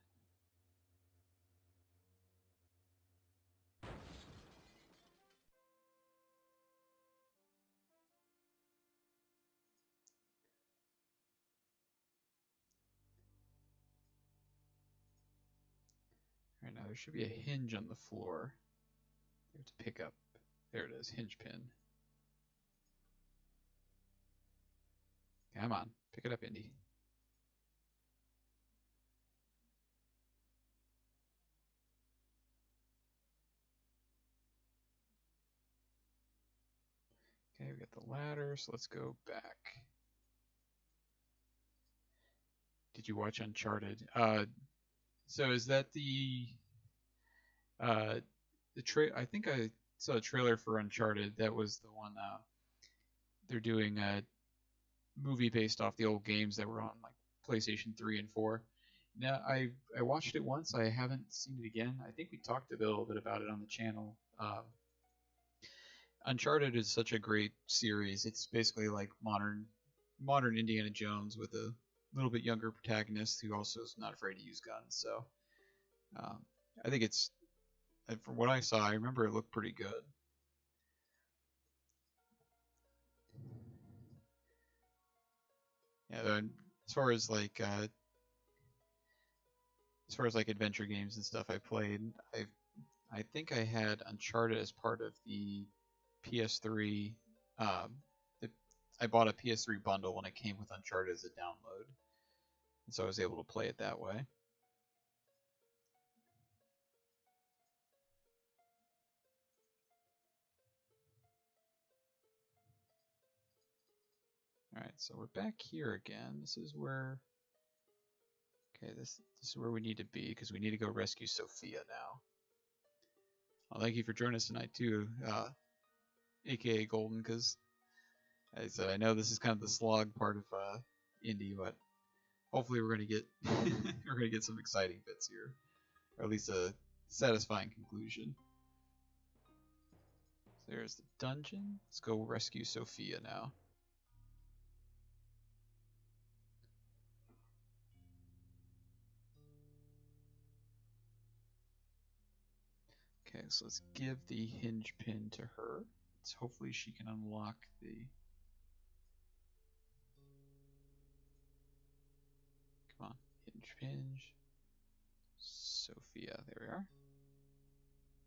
Alright, now there should be a hinge on the floor. There to pick up. There it is, hinge pin. Come on, pick it up, Indy. Okay, we got the ladder, so let's go back. Did you watch Uncharted? So is that the I think I saw a trailer for Uncharted. That was the one. They're doing a movie based off the old games that were on like PlayStation 3 and 4. Now I watched it once. I haven't seen it again. I think we talked a little bit about it on the channel. Uncharted is such a great series. It's basically like modern Indiana Jones with a little bit younger protagonist who also is not afraid to use guns. So I think it's, from what I saw, I remember it looked pretty good. Yeah, then as far as like adventure games and stuff I played, I think I had Uncharted as part of the PS3. I bought a PS3 bundle and it came with Uncharted as a download, and so I was able to play it that way. Alright, so we're back here again. This is where... Okay, this is where we need to be, because we need to go rescue Sophia now. Well, thank you for joining us tonight, too, aka Golden, because as I said, I know this is kind of the slog part of Indy, but hopefully we're going to get we're going to get some exciting bits here, or at least a satisfying conclusion. So there's the dungeon. Let's go rescue Sophia now. Okay, so let's give the hinge pin to her. So hopefully she can unlock the... Come on, hinge. Sophia, there we are.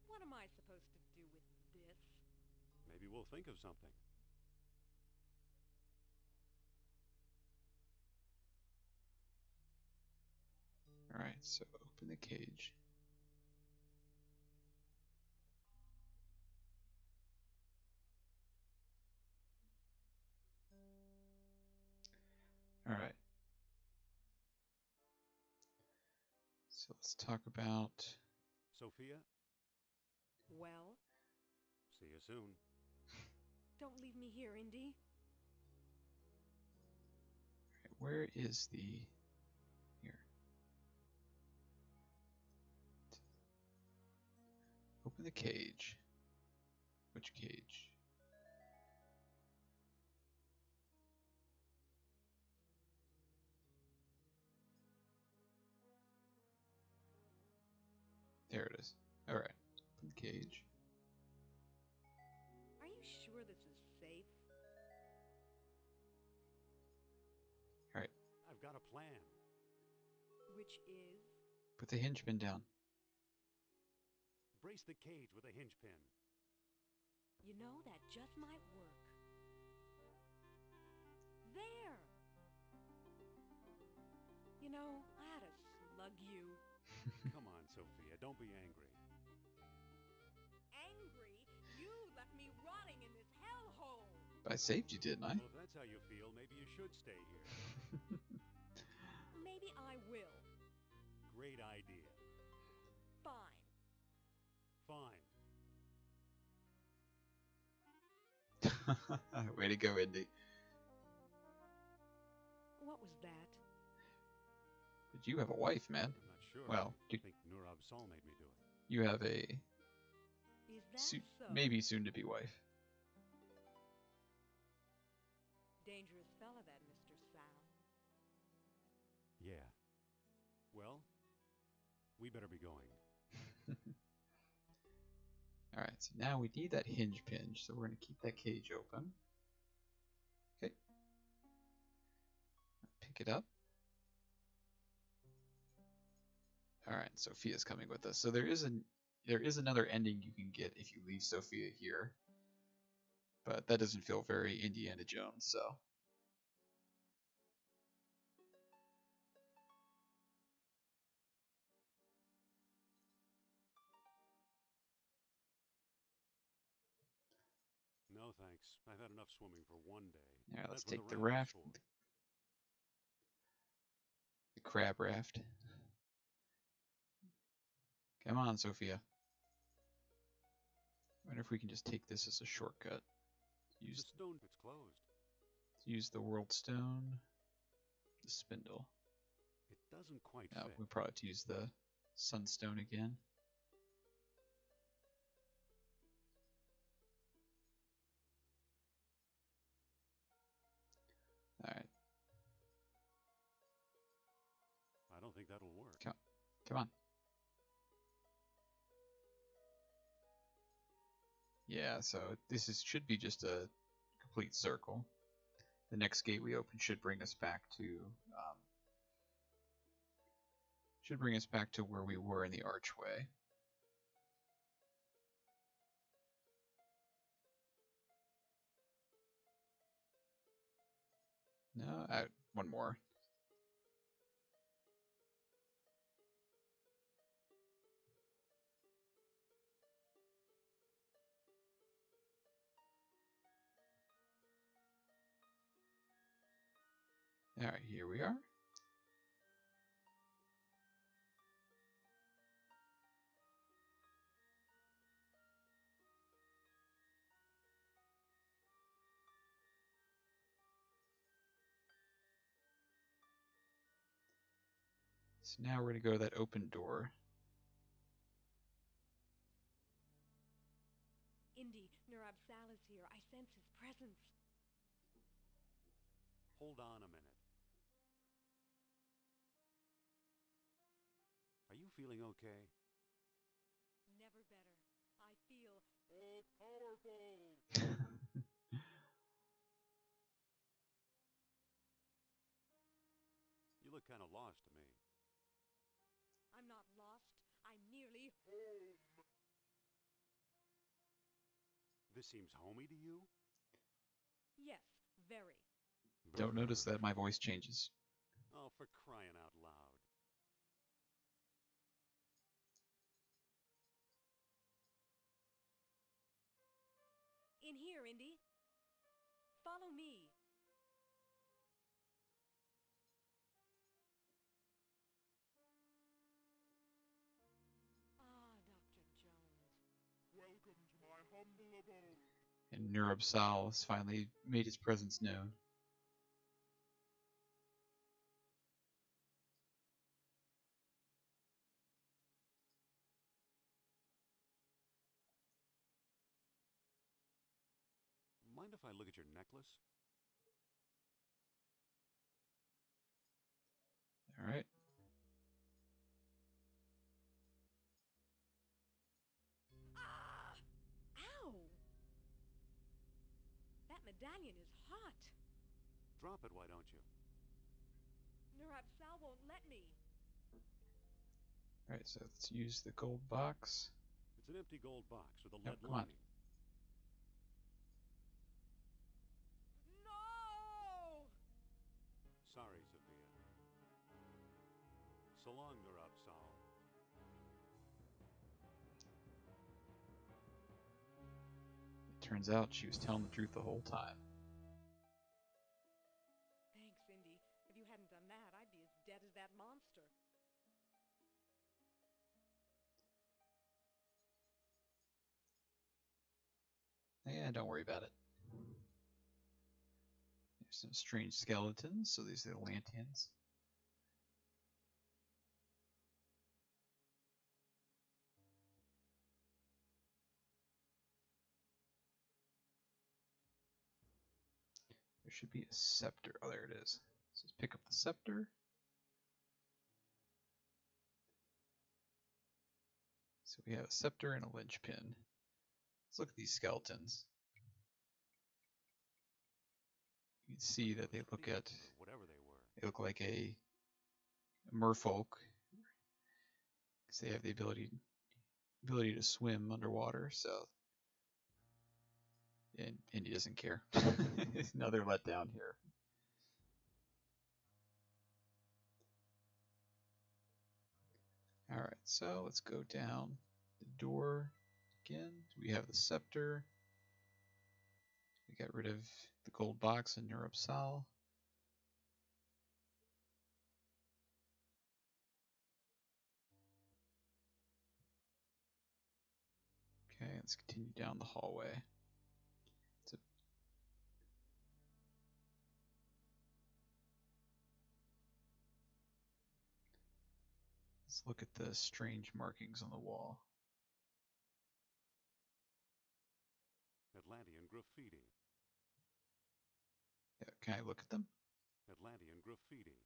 What am I supposed to do with this? Maybe we'll think of something. Alright, so open the cage. Alright. So let's talk about... Sophia, Well, see you soon. don't leave me here, Indy. Alright, where is the... Here. Open the cage. Which cage? There it is. Alright. Open the cage. Are you sure this is safe? Alright. I've got a plan. Which is? Put the hinge pin down. Brace the cage with a hinge pin. You know, that just might work. There! You know, I had to slug you. Come on, Sophia, don't be angry. Angry? You left me rotting I saved you, didn't I? Well, if that's how you feel, maybe you should stay here. Maybe I will. Great idea. Fine. Fine. Way to go, Indy. What was that? But you have a wife, man. I'm not sure. Well, I think Nurab Sal made me do it. you have a Is that so? maybe soon-to-be wife. Dangerous fella, that Mr. Sal. Yeah. Well, we better be going. Alright, so now we need that hinge pinch, so we're going to keep that cage open. Okay. Pick it up. Alright, Sophia's coming with us. So there is another ending you can get if you leave Sophia here. But that doesn't feel very Indiana Jones, so. No, thanks. I've had enough swimming for one day. Yeah, let's That's what take the raft is raft. for. The crab raft. Come on, Sophia. I wonder if we can just take this as a shortcut. It's a stone. It's closed. Use the world stone. The spindle. It doesn't quite No, fit. we probably have to use the sunstone again. Alright, I don't think that'll work. come on. Yeah, so this should be just a complete circle. The next gate we open should bring us back to where we were in the archway. No, one more. Alright, here we are. So now we're going to go to that open door. Indy, Nurab Sal is here. I sense his presence. Hold on a minute. Are you feeling okay? Never better. I feel all-powerful. You look kind of lost to me. I'm not lost. I'm nearly home. This seems homey to you? Yes, very. Don't notice that my voice changes. Oh, for crying out loud. In here, Indy. Follow me. Ah, Dr. Jones. Welcome to my humble abode. And Nurab Sal has finally made his presence known. Mind if I look at your necklace? Alright. Ah! Ow! That medallion is hot. Drop it, why don't you? Nurab Sal won't let me. Alright, so let's use the gold box. It's an empty gold box with a Yep, lead come on. lining. No! Sorry, Sophia. So long, Nurab Sal. It turns out she was telling the truth the whole time. Yeah, don't worry about it. There's some strange skeletons, so these are the Atlanteans. There should be a scepter. Oh, there it is. So let's pick up the scepter. So we have a scepter and a linchpin. Let's look at these skeletons. You can see that they look like a merfolk, because they have the ability to swim underwater. So, and Indy doesn't care. Another letdown here. All right, so let's go down the door again. We have the scepter. We got rid of the gold box and Neuropsal. Okay, let's continue down the hallway. Let's look at the strange markings on the wall. Atlantean graffiti. Yeah, can I look at them? Atlantean graffiti.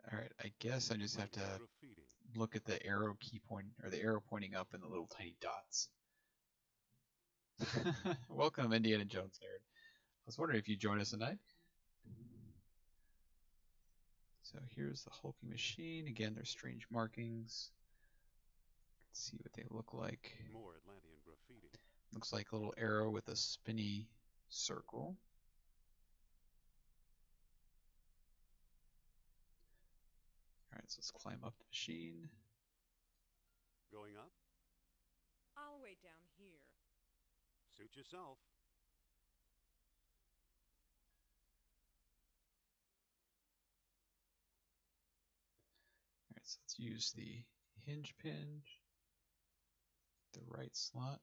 All right, I guess I just have to look at the arrow key point, or the arrow pointing up and the little tiny dots. Welcome, Indiana Jones nerd. I was wondering if you'd join us tonight. So here's the hulking machine. Again, there's strange markings. Let's see what they look like. More Atlantean graffiti. Looks like a little arrow with a spinny circle. All right, so let's climb up the machine. Going up? I'll wait down here. Suit yourself. All right, so let's use the hinge pin, the right slot.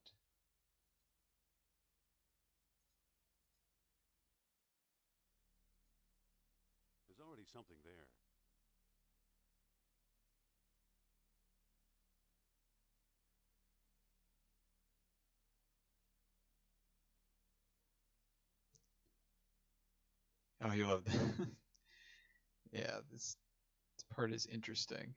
There's already something there. Oh, you love that. Yeah, this part is interesting.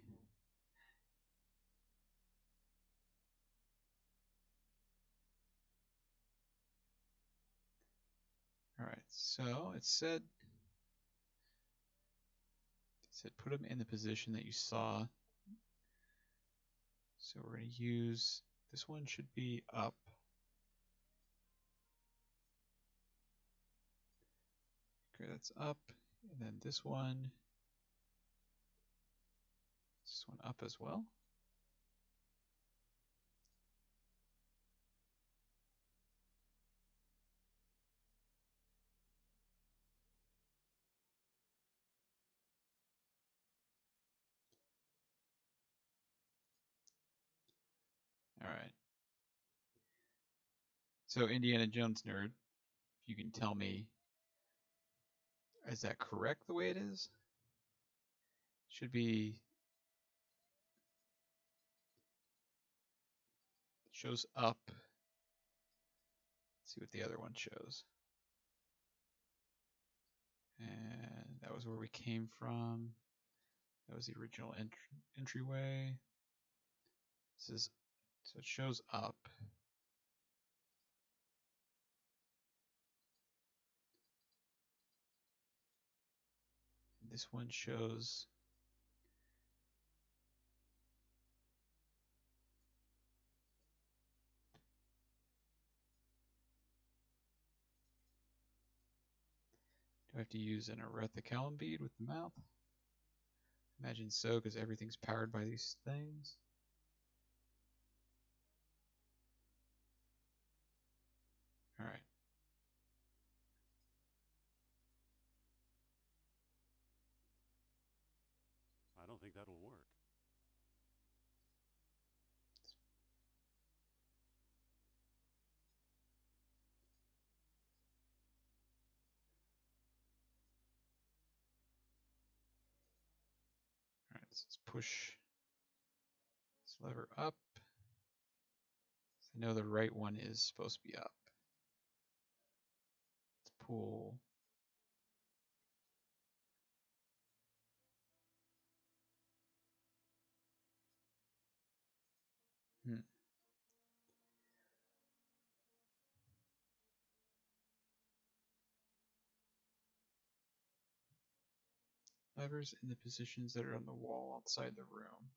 All right, so it said put them in the position that you saw. So we're going to use, this one should be up. Okay, that's up. And then this one up as well. All right. So Indiana Jones nerd, if you can tell me, is that correct the way it is? Should be, shows up. Let's see what the other one shows. And that was where we came from. That was the original entryway. This is, so it shows up. This one shows do I have to use an Orethicallum bead with the mouth? Imagine so, because everything's powered by these things. Alright. think that'll work. Alright, so let's push this lever up. I know the right one is supposed to be up. Let's pull. Levers in the positions that are on the wall outside the room.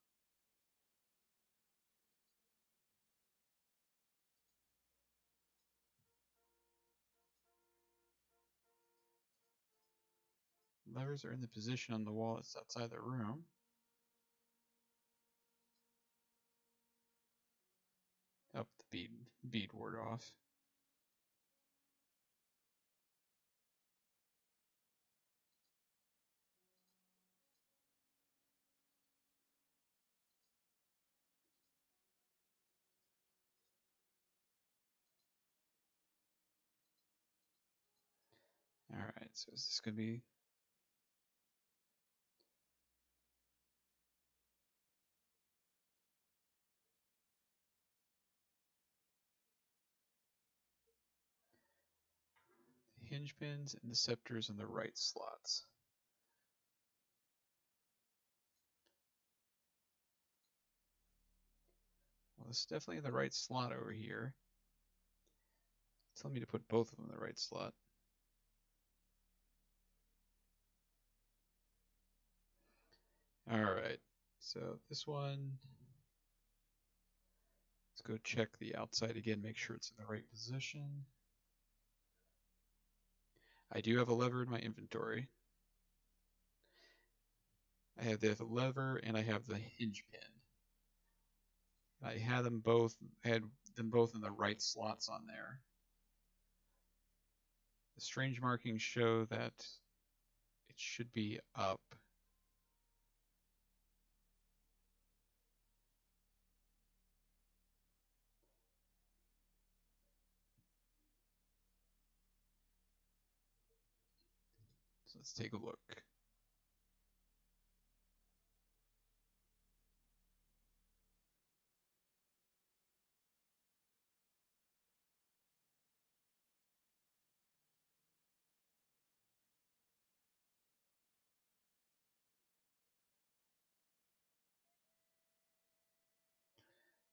Levers are in the position on the wall that's outside the room. Up the bead ward off. Alright, so is this going to be... The hinge pins and the scepters in the right slots. Well, it's definitely in the right slot over here. It's telling me to put both of them in the right slot. Alright, so this one, let's go check the outside again, make sure it's in the right position. I do have a lever in my inventory. I have the lever and I have the hinge pin. I had them both in the right slots on there. The strange markings show that it should be up. So let's take a look.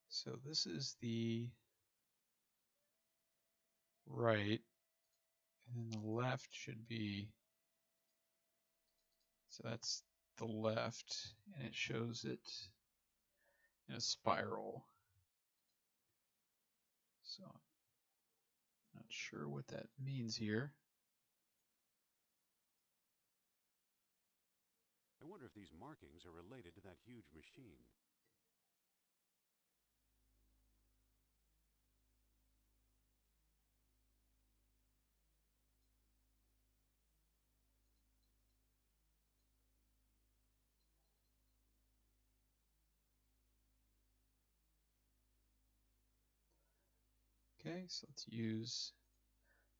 So this is the right, and then the left should be, so that's the left, and it shows it in a spiral. So I'm not sure what that means here. I wonder if these markings are related to that huge machine. Okay, so let's use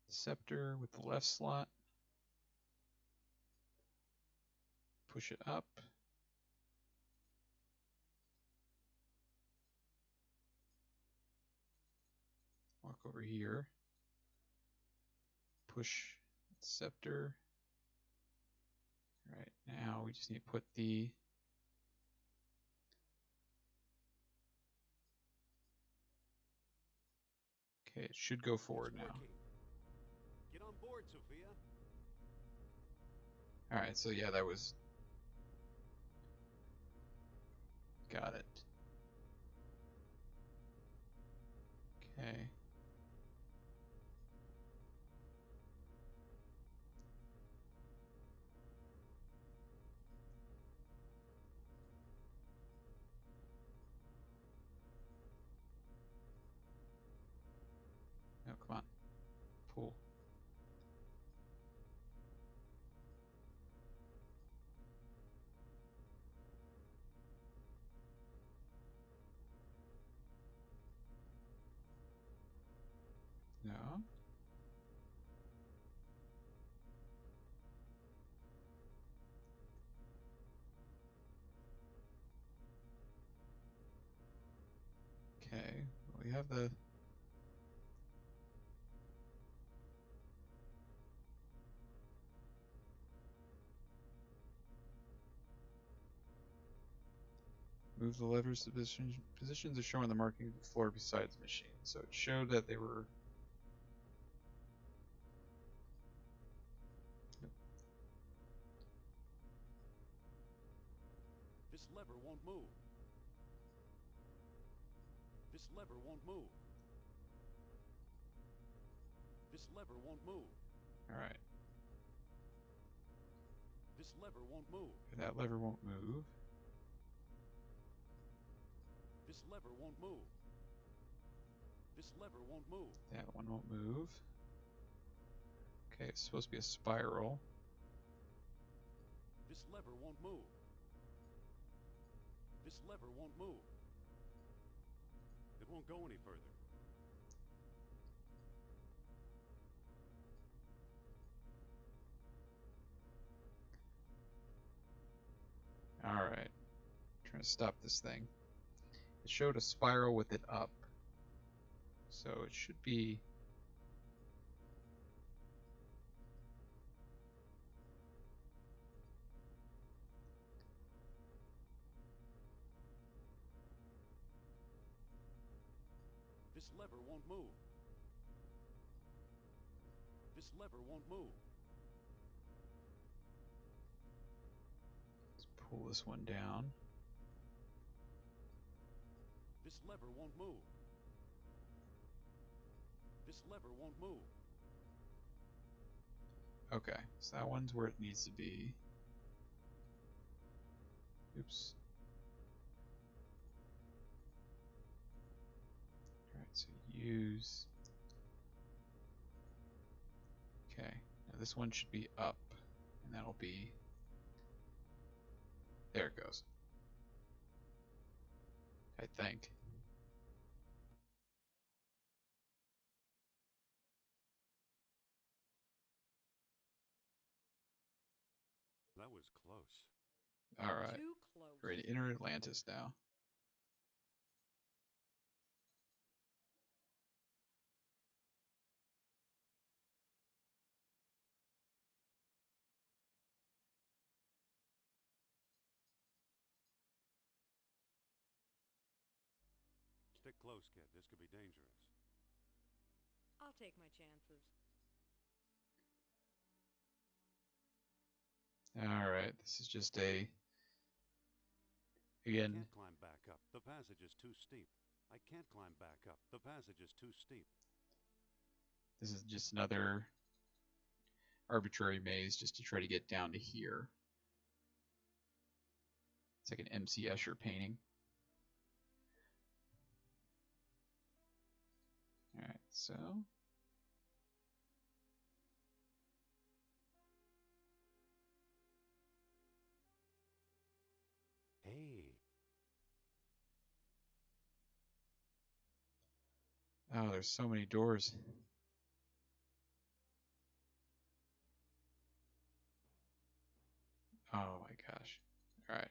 the scepter with the left slot. Push it up. Walk over here. Push the scepter. All right, now we just need to put the okay, it should go forward now. Get on board, Sophia. All right, so yeah, that was got it. Okay. No, come on. Pull. No. Okay, we have the... Move the levers to positions are shown on the marking of the floor beside the machine. So it showed that they were... This lever won't move. This lever won't move. This lever won't move. Alright. This lever won't move. That lever won't move. This lever won't move. This lever won't move. That one won't move. Okay, it's supposed to be a spiral. This lever won't move. This lever won't move. It won't go any further. Alright. Trying to stop this thing. It showed a spiral with it up. So it should be... This lever won't move. This lever won't move. Let's pull this one down. This lever won't move. This lever won't move. Okay, so that one's where it needs to be. Oops. Alright, so use... Okay, now this one should be up, and that'll be... There it goes. I think. That was close. Alright, Too close. we're ready to enter Atlantis now. Stick close, kid. This could be dangerous. I'll take my chances. Alright, this is just a... I Again, can't climb back up. The passage is too steep. I can't climb back up. The passage is too steep. this is just another arbitrary maze just to try to get down to here. It's like an MC Escher painting. Alright, so... Hey. Oh, there's so many doors. Oh my gosh. Alright.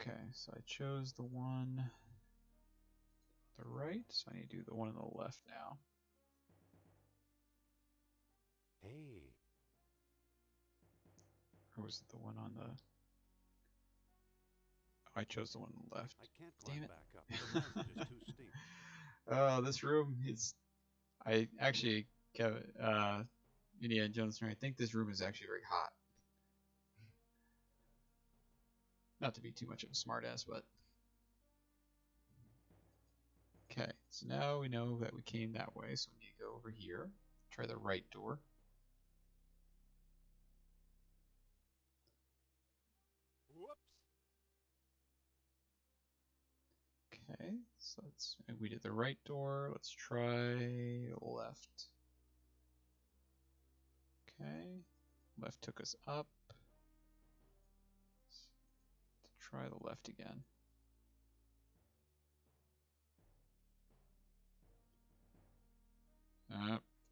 Okay, so I chose the one on the right, so I need to do the one on the left now. Hey. Or was it the one on the... Oh, I chose the one on the left. I can't Damn climb it. back up. The passage is too steep. Oh, this room is... I actually, Kevin, Indiana Jones, I think this room is actually very hot. Not to be too much of a smartass, but... Okay, so now we know that we came that way, so we need to go over here. Try the right door. Whoops. Okay, so we did the right door. Let's try left. Okay. Left took us up. Let's try the left again.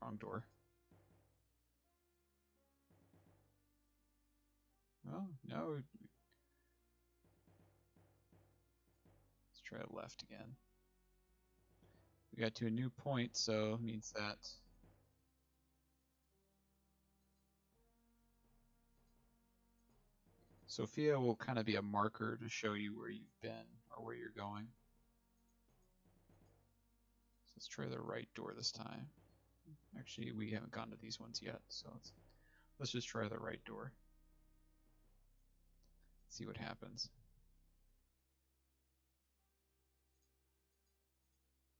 Wrong door. Oh, no. Let's try left again. We got to a new point, so it means that Sophia will kind of be a marker to show you where you've been or where you're going. So let's try the right door this time. Actually, we haven't gone to these ones yet, so let's just try the right door. See what happens.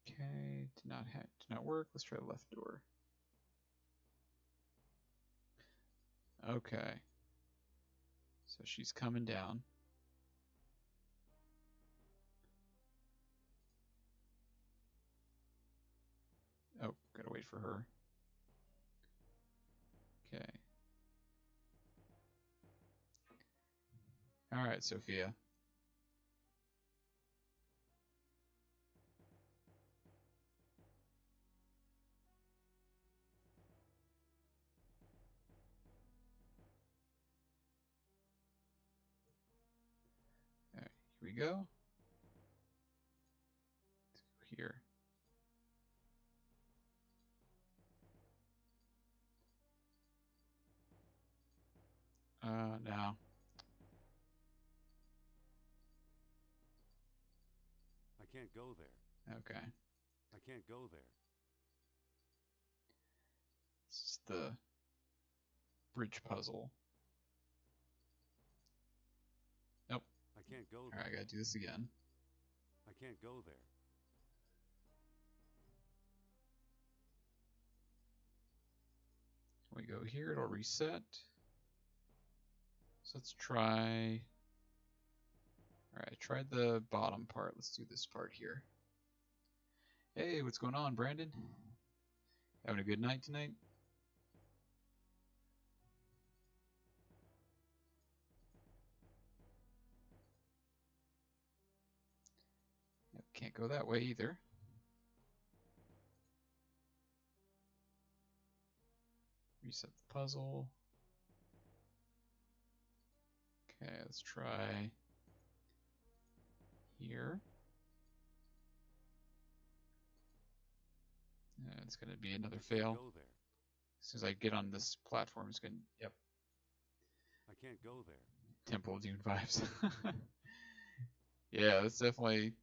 Okay, did not work. Let's try the left door. Okay. So she's coming down. Oh, gotta wait for her. Okay. All right, Sophia. All right, here we go. Let's go here. No. I can't go there. Okay. I can't go there. This is the bridge puzzle. Nope. I can't go there. Alright, I gotta do this again. I can't go there. When we go here, it'll reset. So let's try. Alright, I tried the bottom part. Let's do this part here. Hey, what's going on, Brandon? Having a good night tonight? Yep, can't go that way either. Reset the puzzle. Okay, let's try here. And it's going to be another fail. Go there. As soon as I get on this platform, it's going to, yep. I can't go there. Temple of Doom vibes. Yeah, it's definitely,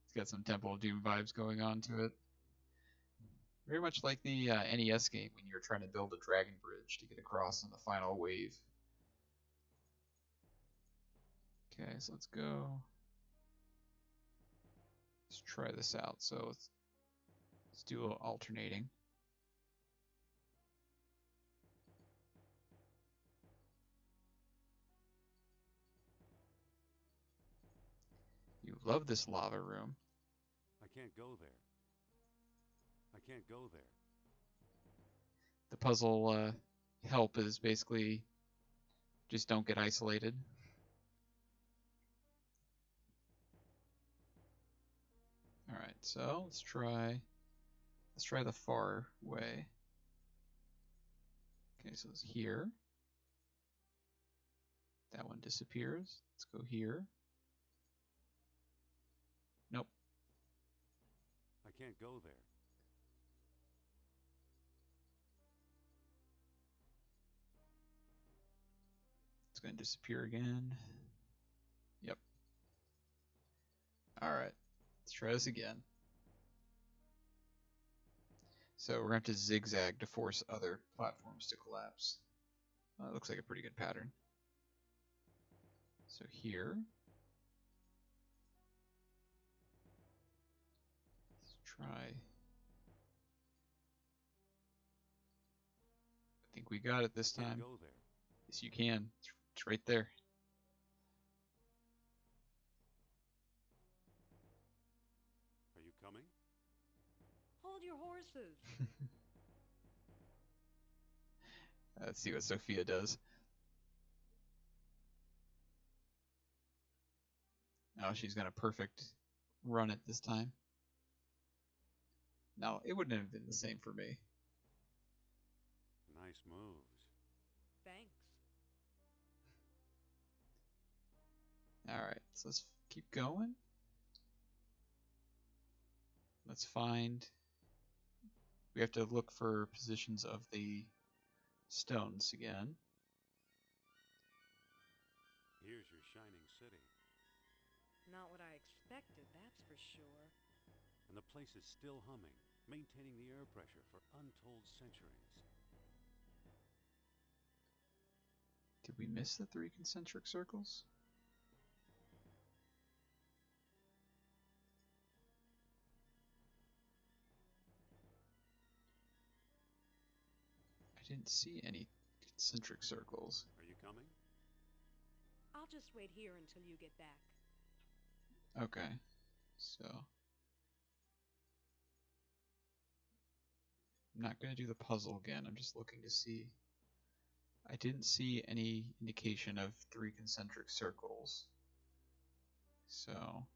it's got some Temple of Doom vibes going on to it. Very much like the NES game when you're trying to build a dragon bridge to get across in the final wave. Okay, so let's go. Let's try this out. So let's do a little alternating. You love this lava room. I can't go there. I can't go there. The puzzle help is basically just don't get isolated. Alright, so let's try the far way. Okay, so it's here. That one disappears. Let's go here. Nope. I can't go there. It's going to disappear again. Yep. Alright, let's try this again. So we're going to have to zigzag to force other platforms to collapse. Well, that looks like a pretty good pattern. So here. Let's try. I think we got it this I can't time. go there. Yes, you can. It's right there. Are you coming? Hold your horses. Let's see what Sophia does. Oh, she's gonna perfect run it this time. No, it wouldn't have been the same for me. Nice moves. Thanks. Alright, so let's keep going. Let's find... We have to look for positions of the stones again. Here's your shining city. Not what I expected, that's for sure. And the place is still humming, maintaining the air pressure for untold centuries. Did we miss the 3 concentric circles? I didn't see any concentric circles. Are you coming? I'll just wait here until you get back. Okay, so... I'm not going to do the puzzle again, I'm just looking to see... I didn't see any indication of 3 concentric circles. So...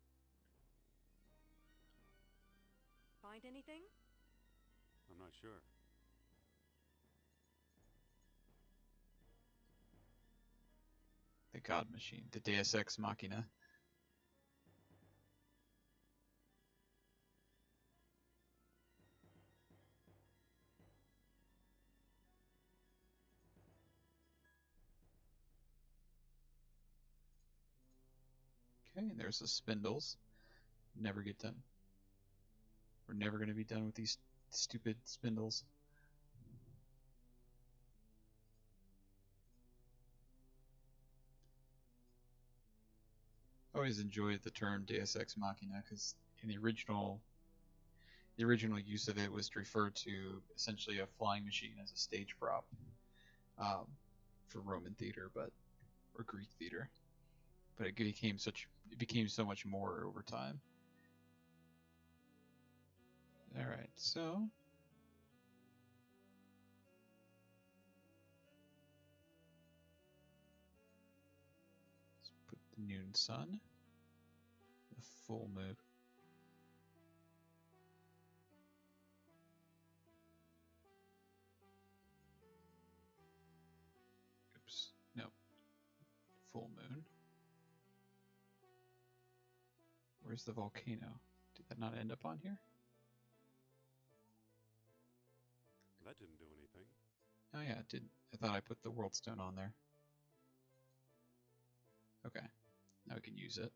Find anything? I'm not sure. The God Machine, the Deus Ex Machina. Okay, and there's the spindles. Never get done. We're never going to be done with these stupid spindles. I always enjoyed the term Deus Ex Machina because in the original use of it was to refer to essentially a flying machine as a stage prop for Roman theater, or Greek theater. But it became so much more over time. All right, so let's put the noon sun, the full moon. Oops, no, full moon. Where's the volcano? Did that not end up on here? That didn't do anything. Oh yeah, it did. I thought I put the world stone on there. Okay, now we can use it.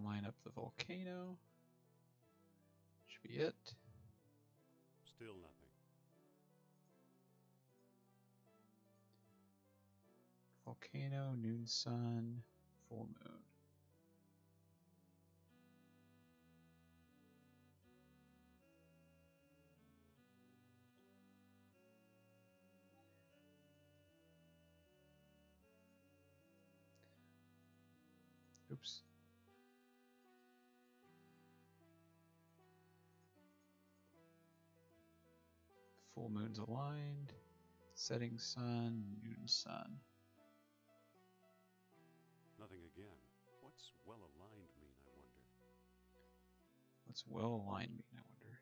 Line up the volcano. Should be it. Still nothing. Volcano, noon sun, full moon. Oops. Full moon's aligned. Setting sun, noon sun. Nothing again. What's well aligned mean, I wonder? What's well aligned mean, I wonder?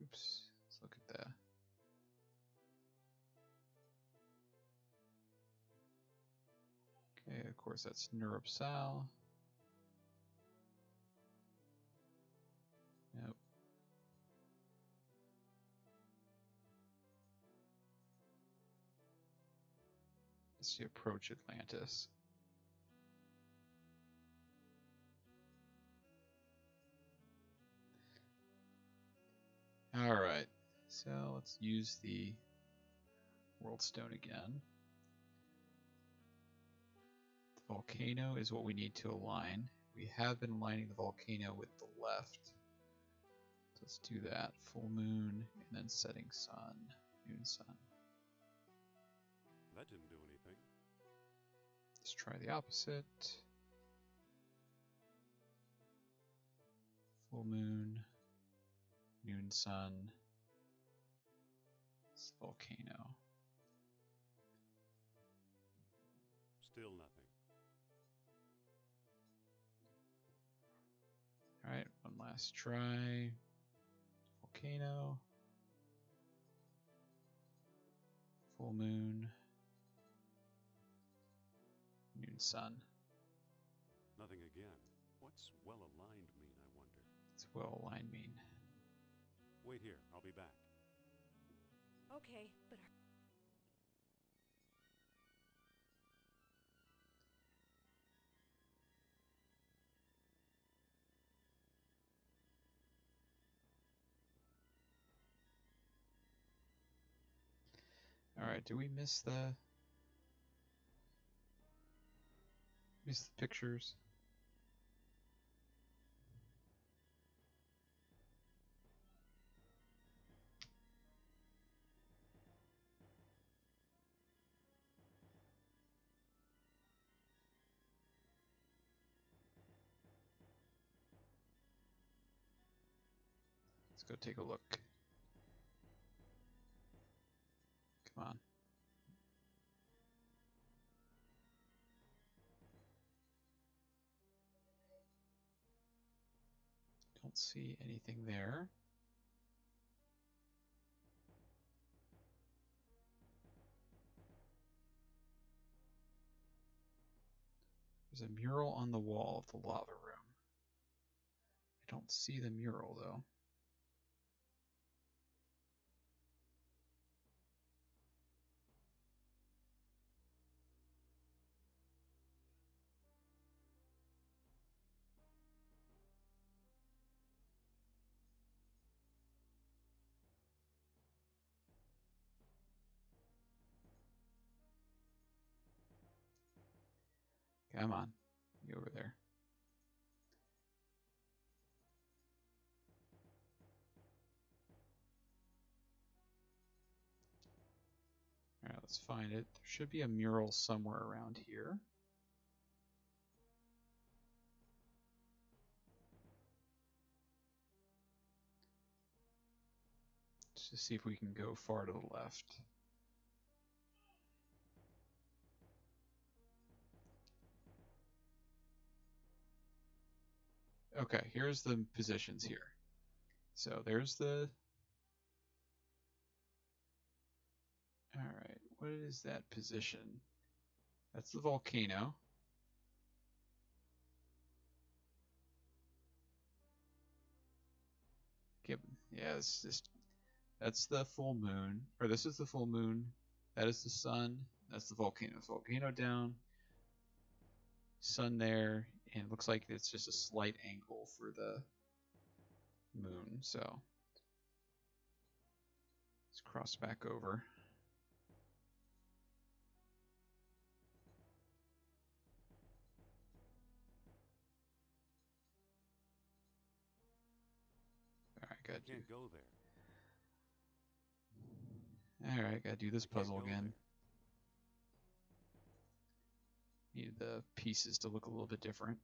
Oops. Let's look at that. Okay, of course that's Neuropsal. Nope. Let's see, approach Atlantis. Alright, so let's use the World Stone again. The volcano is what we need to align. We have been aligning the volcano with the left. So let's do that. Full moon, and then setting sun, noon sun. That didn't do anything. Let's try the opposite. Full moon, noon sun, it's a volcano. Still nothing. Alright, one last try. Volcano. Full moon. Noon sun. Nothing again. What's well aligned mean, I wonder? It's well aligned mean. Wait here, I'll be back. Okay, but Alright, do we miss the pictures? Let's go take a look. Come on. Don't see anything there. There's a mural on the wall of the lava room. I don't see the mural though. Come on, you over there. Alright, let's find it. There should be a mural somewhere around here. Let's just see if we can go far to the left. Okay, here's the positions here. So there's the... Alright, what is that position? That's the volcano. Yeah, that's the full moon. Or this is the full moon. That is the sun. That's the volcano. So volcano down. Sun there. And it looks like it's just a slight angle for the moon. So let's cross back over. Alright, I can't go there. Alright, gotta do this I can't puzzle go again. Need the pieces to look a little bit different.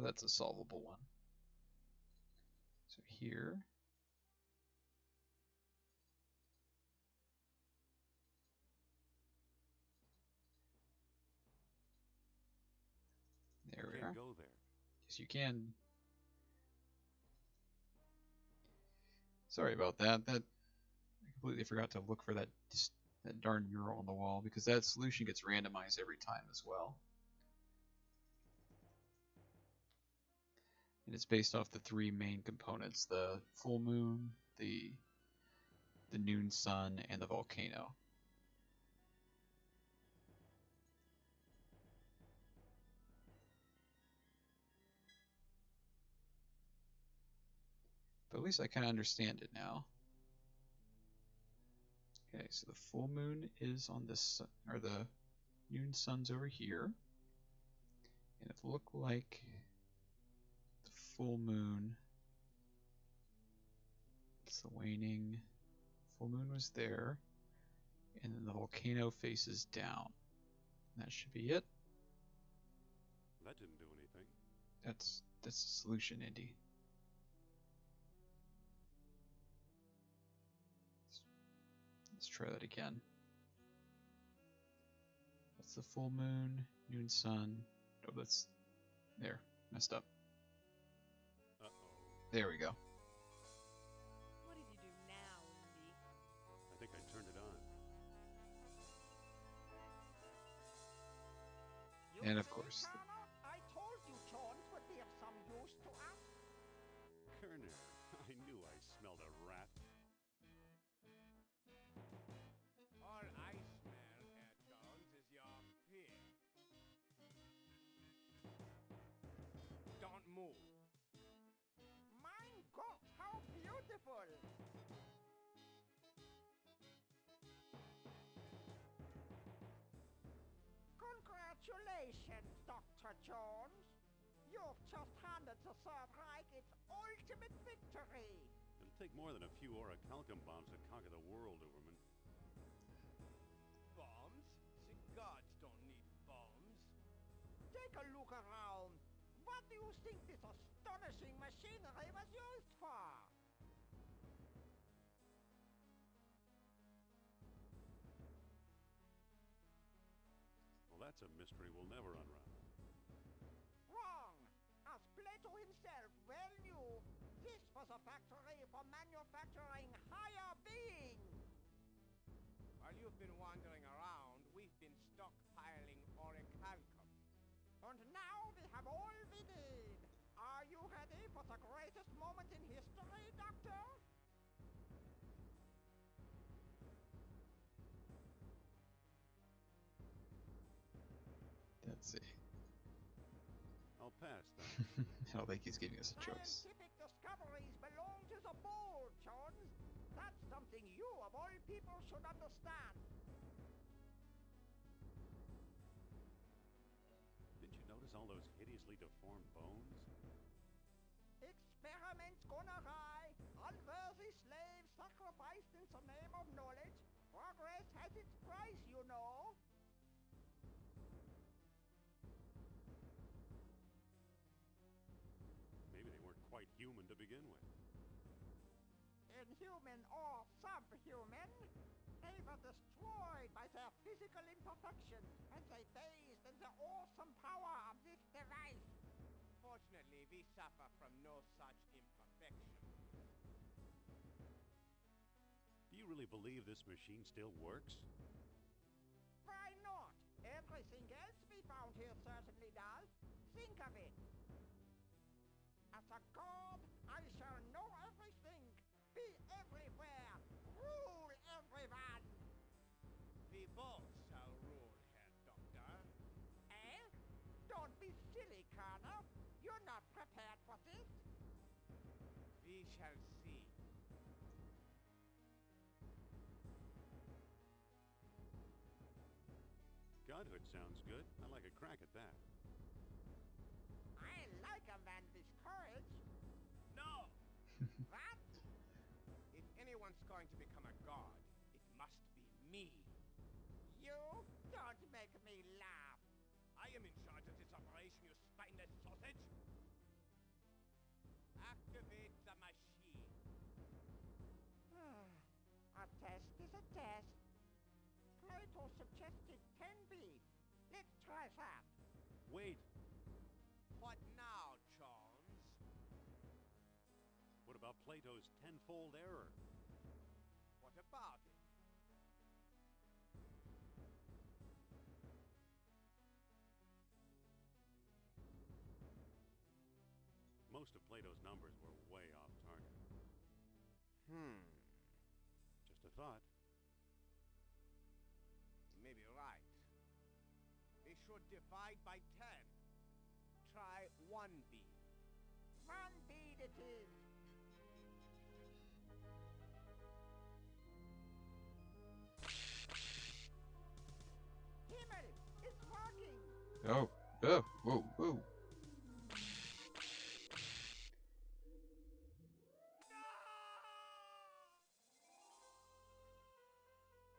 That's a solvable one. So here. There we are. Can't go there. Yes, you can. Sorry about that. I completely forgot to look for that darn mural on the wall because that solution gets randomized every time as well. And it's based off the three main components: the full moon, the noon sun, and the volcano. But at least I kind of understand it now. Okay, so the full moon is on this, or the noon sun's over here. And it looked like the full moon, it's the waning, full moon was there. And then the volcano faces down. That should be it. That didn't do anything. That's the solution, Indy. Let's try that again. That's the full moon, noon sun. Oh, that's there. Messed up. Uh-oh. There we go. What did you do now, Indy? I think I turned it on. And of course, I told you Jones would be of some use to us. Kerner, I knew I smelled a rat. All I smell, Herr Jones, is your fear. Don't move. Mein Gott, how beautiful! Congratulations, Dr. Jones. You've just handed the Third Reich its ultimate victory. It'll take more than a few orichalcum bombs to conquer the world, Uberman. Bombs? The gods don't need bombs. Take a look around. What do you think this astonishing machinery was used for? Well, that's a mystery we'll never unravel. Wrong. As Plato himself well knew, this was a factory for manufacturing higher beings. While you've been wandering around, we've been stockpiling orichalcum. And now we have all we need. Are you ready for the greatest moment in history, Doctor? let's see. I'll pass, then. I don't think he's giving us a choice. Scientific discoveries belong to the bold, Jones. That's something you, of all people, should understand. Didn't you notice all those hideously deformed bones? Experiments gone awry, unworthy slaves sacrificed in the name of knowledge. Progress has its price, you know. Maybe they weren't quite human to begin with. Inhuman or subhuman, they were destroyed by their physical imperfections, and they bathed in the awesome power of this device. Fortunately, we suffer from no such imperfection. Do you really believe this machine still works? Why not? Everything else we found here certainly does. Think of it. As a god, I shall know everything, be everywhere, rule everyone. We both shall rule, Herr Doctor. Eh? Don't be silly, Colonel. You're not prepared for this. We shall see. Godhood sounds good. I like a crack at that. I like a man with courage. No! What? If anyone's going to become a god, it must be me. You don't make me laugh. I am in charge of this operation, you spineless sausage. Activate the machine. A test is a test. Plato suggested 10 beats. Let's try that. Wait! What now, Jones? What about Plato's tenfold error? What about it? Most of Plato's numbers were way off target. Just a thought. You may be right. We should divide by 10. Try 1 bead. 1 bead it is. Himmel, it's working. Oh, oh, whoa, whoa.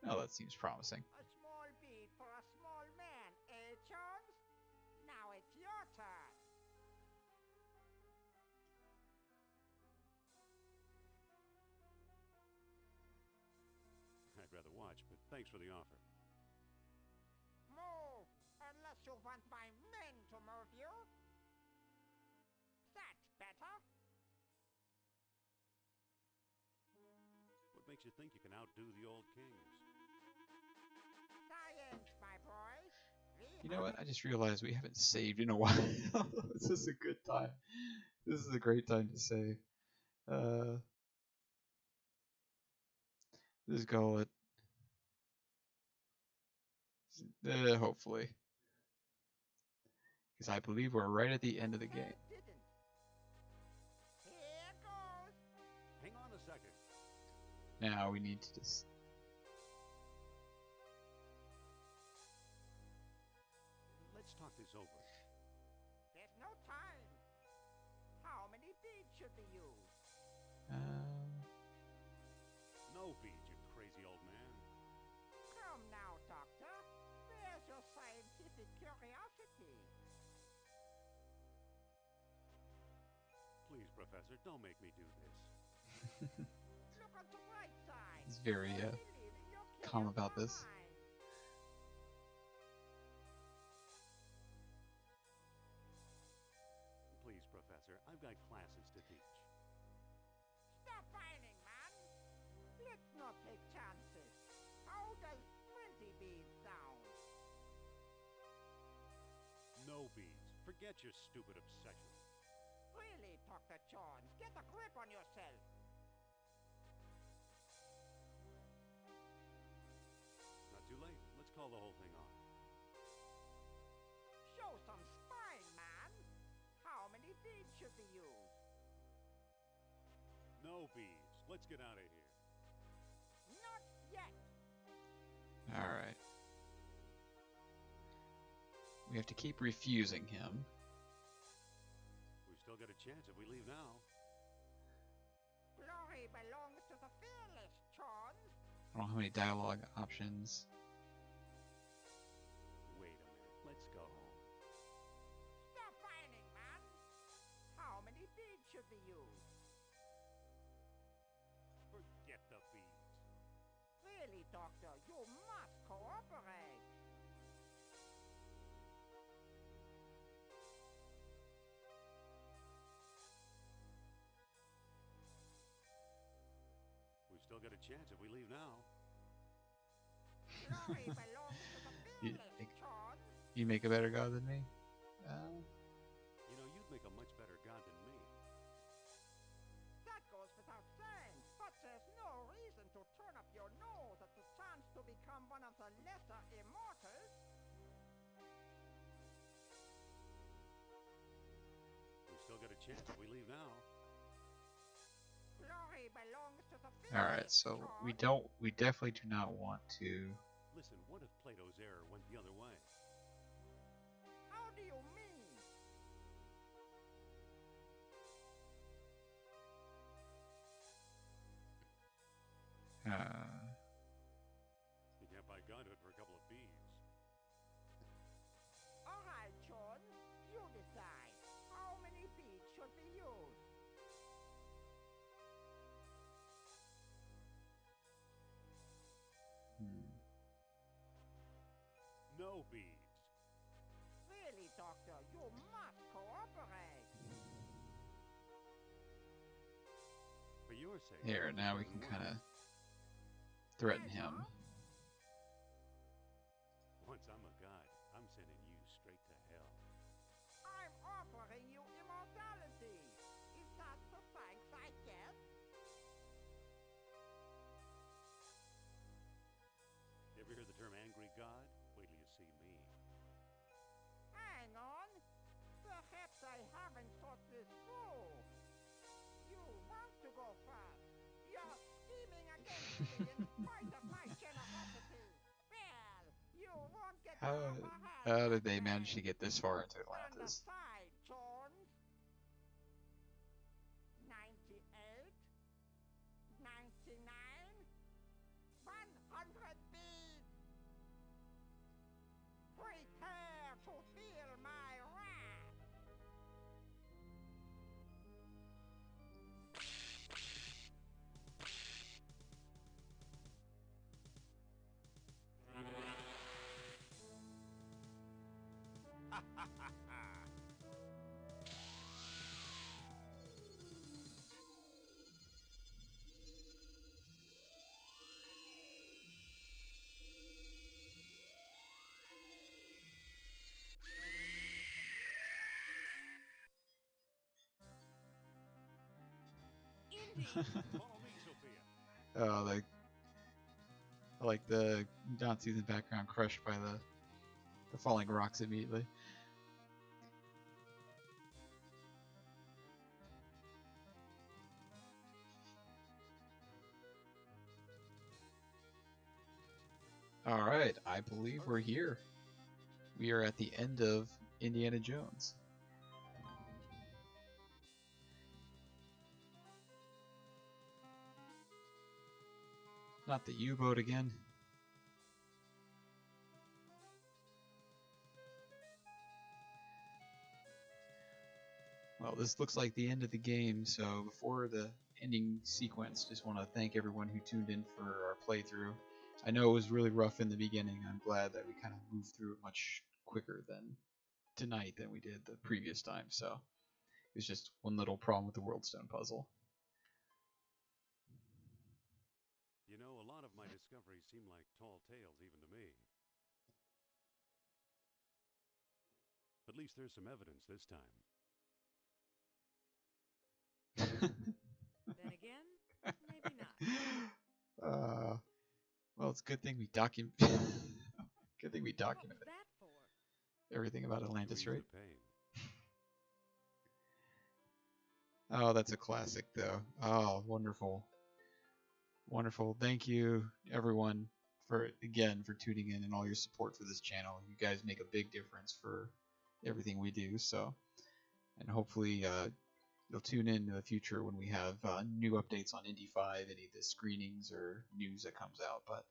Oh, seems promising. A small bead for a small man, eh, Jones? Now it's your turn. I'd rather watch, but thanks for the offer. Move, unless you want my men to move you. That's better. What makes you think you can outdo the old kings? Science, my boy. You know what? I just realized we haven't saved in a while. This is a good time. This is a great time to save. Just call it. Hopefully. Because I believe we're right at the end of the game. Didn't. Here goes. Hang on a second. Now we need to just. Let's talk this over. There's no time. How many beads should we use? No beads, you crazy old man. Come now, Doctor. Where's your scientific curiosity? Please, Professor, don't make me do this. Look on the bright side. He's very Only leaving your calm cares about this. behind. Please, Professor, I've got classes to teach. Stop whining, man. Let's not take chances. How does 20 beads sound? No beads. Forget your stupid obsession. Really, Dr. Jones, get a grip on yourself. Not too late. Let's call the whole thing off. Show some spine, man. How many beads should we use? No beads. Let's get out of here. Not yet. Alright. We have to keep refusing him. We've still got a chance if we leave now. Glory belongs to the fearless, Jones. I don't have any dialogue options. Wait a minute. Let's go home. Stop whining, man. How many beads should we use? Forget the beads. Really, Doctor, you must cooperate. We've still got a chance if we leave now. Glory belongs to the fearless, Jones. You make a better god than me? You know, you'd make a much better god than me. That goes without saying, but there's no reason to turn up your nose at the chance to become one of the lesser immortals. We've still got a chance if we leave now. Glory belongs to the fearless, Alright, so Jones. we definitely do not want to. Listen, what if Plato's error went the other way? How do you mean? You can't buy godhood for a couple of beads. All right, Jones, you decide. How many beads should we use? No beads. Really, Doctor, you must cooperate. For your sake. Here, now we can kind of threaten him. Once I'm a god, I'm sending you straight to hell. I'm offering you immortality. Is that the thanks I get? Ever hear the term angry god? Wait till you see me. Hang on. Perhaps I haven't thought this through. You want to go fast. You're scheming against me in spite of my generosity. Well, you won't get the upper hand How did that they way. manage to get this far into Turn Atlantis? aside, Jones. 98, 99, 100 beads. Indy! Follow me, Sophia. Oh, I like the Nazis in the background crushed by the falling rocks immediately. Alright, I believe we're here. We are at the end of Indiana Jones. Not the U-boat again. Well, this looks like the end of the game, so before the ending sequence, just want to thank everyone who tuned in for our playthrough. I know it was really rough in the beginning. I'm glad that we kind of moved through it much quicker tonight than we did the previous time, so it was just one little problem with the World Stone puzzle. You know, a lot of my discoveries seem like tall tales even to me. At least there's some evidence this time. Then again, maybe not. Well, it's a good thing we What was documented that for? everything about To Atlantis, ease right? the pain. Oh, that's a classic, though. Oh, wonderful. Wonderful. Thank you, everyone, for tuning in and all your support for this channel. You guys make a big difference for everything we do, so. And hopefully, you'll tune in the future when we have new updates on Indy 5, any of the screenings or news that comes out. But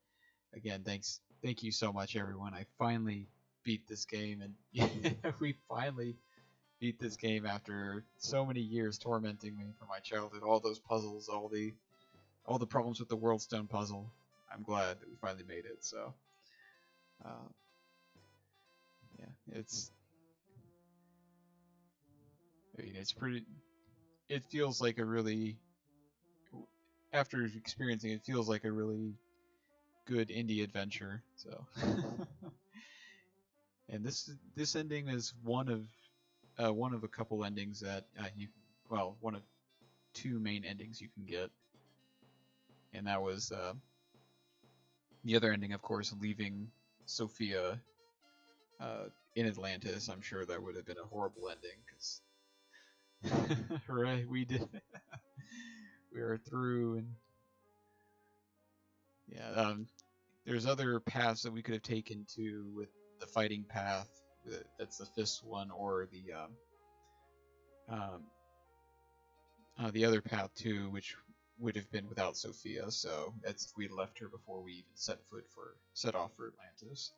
again, thank you so much, everyone. I finally beat this game, and we finally beat this game after so many years tormenting me from my childhood. All those puzzles, all the problems with the World Stone puzzle. I'm glad that we finally made it. So, yeah, it's pretty. It feels like a really, after experiencing it, feels like a really good indie adventure. So, and this ending is one of a couple endings that one of two main endings you can get, and that was the other ending, of course, leaving Sophia in Atlantis. I'm sure that would have been a horrible ending because. Right, we did. We are through, and yeah, there's other paths that we could have taken too, with the fighting path. That's the fifth one, or the other path too, which would have been without Sophia. So that's if we left her before we even set off for Atlantis.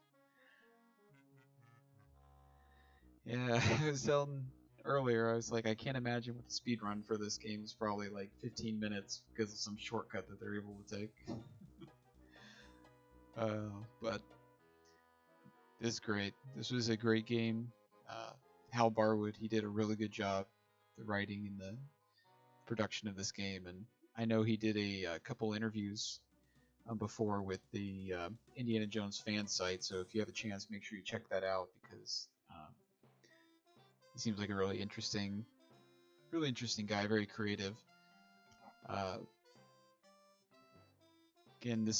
Yeah, I was telling earlier, I was like, I can't imagine what the speed run for this game is. Probably like 15 minutes because of some shortcut that they're able to take. But this is great. This was a great game. Hal Barwood, he did a really good job, the writing and the production of this game, and I know he did a couple interviews before with the Indiana Jones fan site. So if you have a chance, make sure you check that out, because he seems like a really interesting guy, very creative. Again, the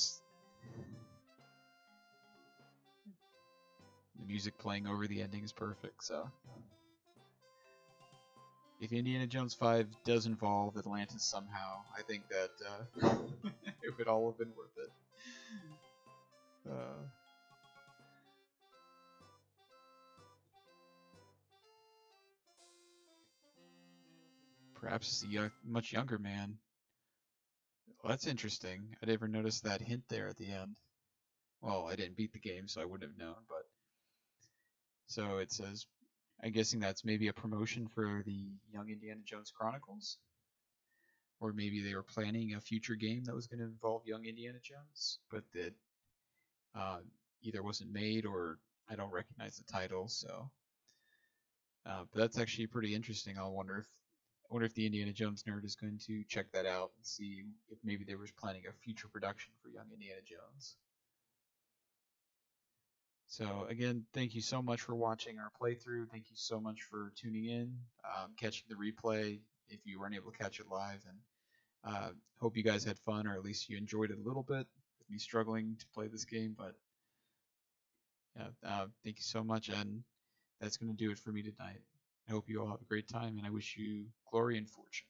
music playing over the ending is perfect. So, if Indiana Jones 5 does involve Atlantis somehow, I think that it would all have been worth it. Perhaps a much younger man. Well, that's interesting. I never noticed that hint there at the end. Well, I didn't beat the game, so I wouldn't have known, but... So it says, I'm guessing that's maybe a promotion for the Young Indiana Jones Chronicles? Or maybe they were planning a future game that was going to involve Young Indiana Jones, but that either wasn't made or I don't recognize the title, so... but that's actually pretty interesting. I wonder if the Indiana Jones nerd is going to check that out and see if maybe they were planning a future production for Young Indiana Jones. So again, thank you so much for watching our playthrough. Thank you so much for tuning in, catching the replay if you weren't able to catch it live, and Hope you guys had fun, or at least you enjoyed it a little bit with me struggling to play this game. But yeah, thank you so much, and that's going to do it for me tonight. I hope you all have a great time, and I wish you glory and fortune.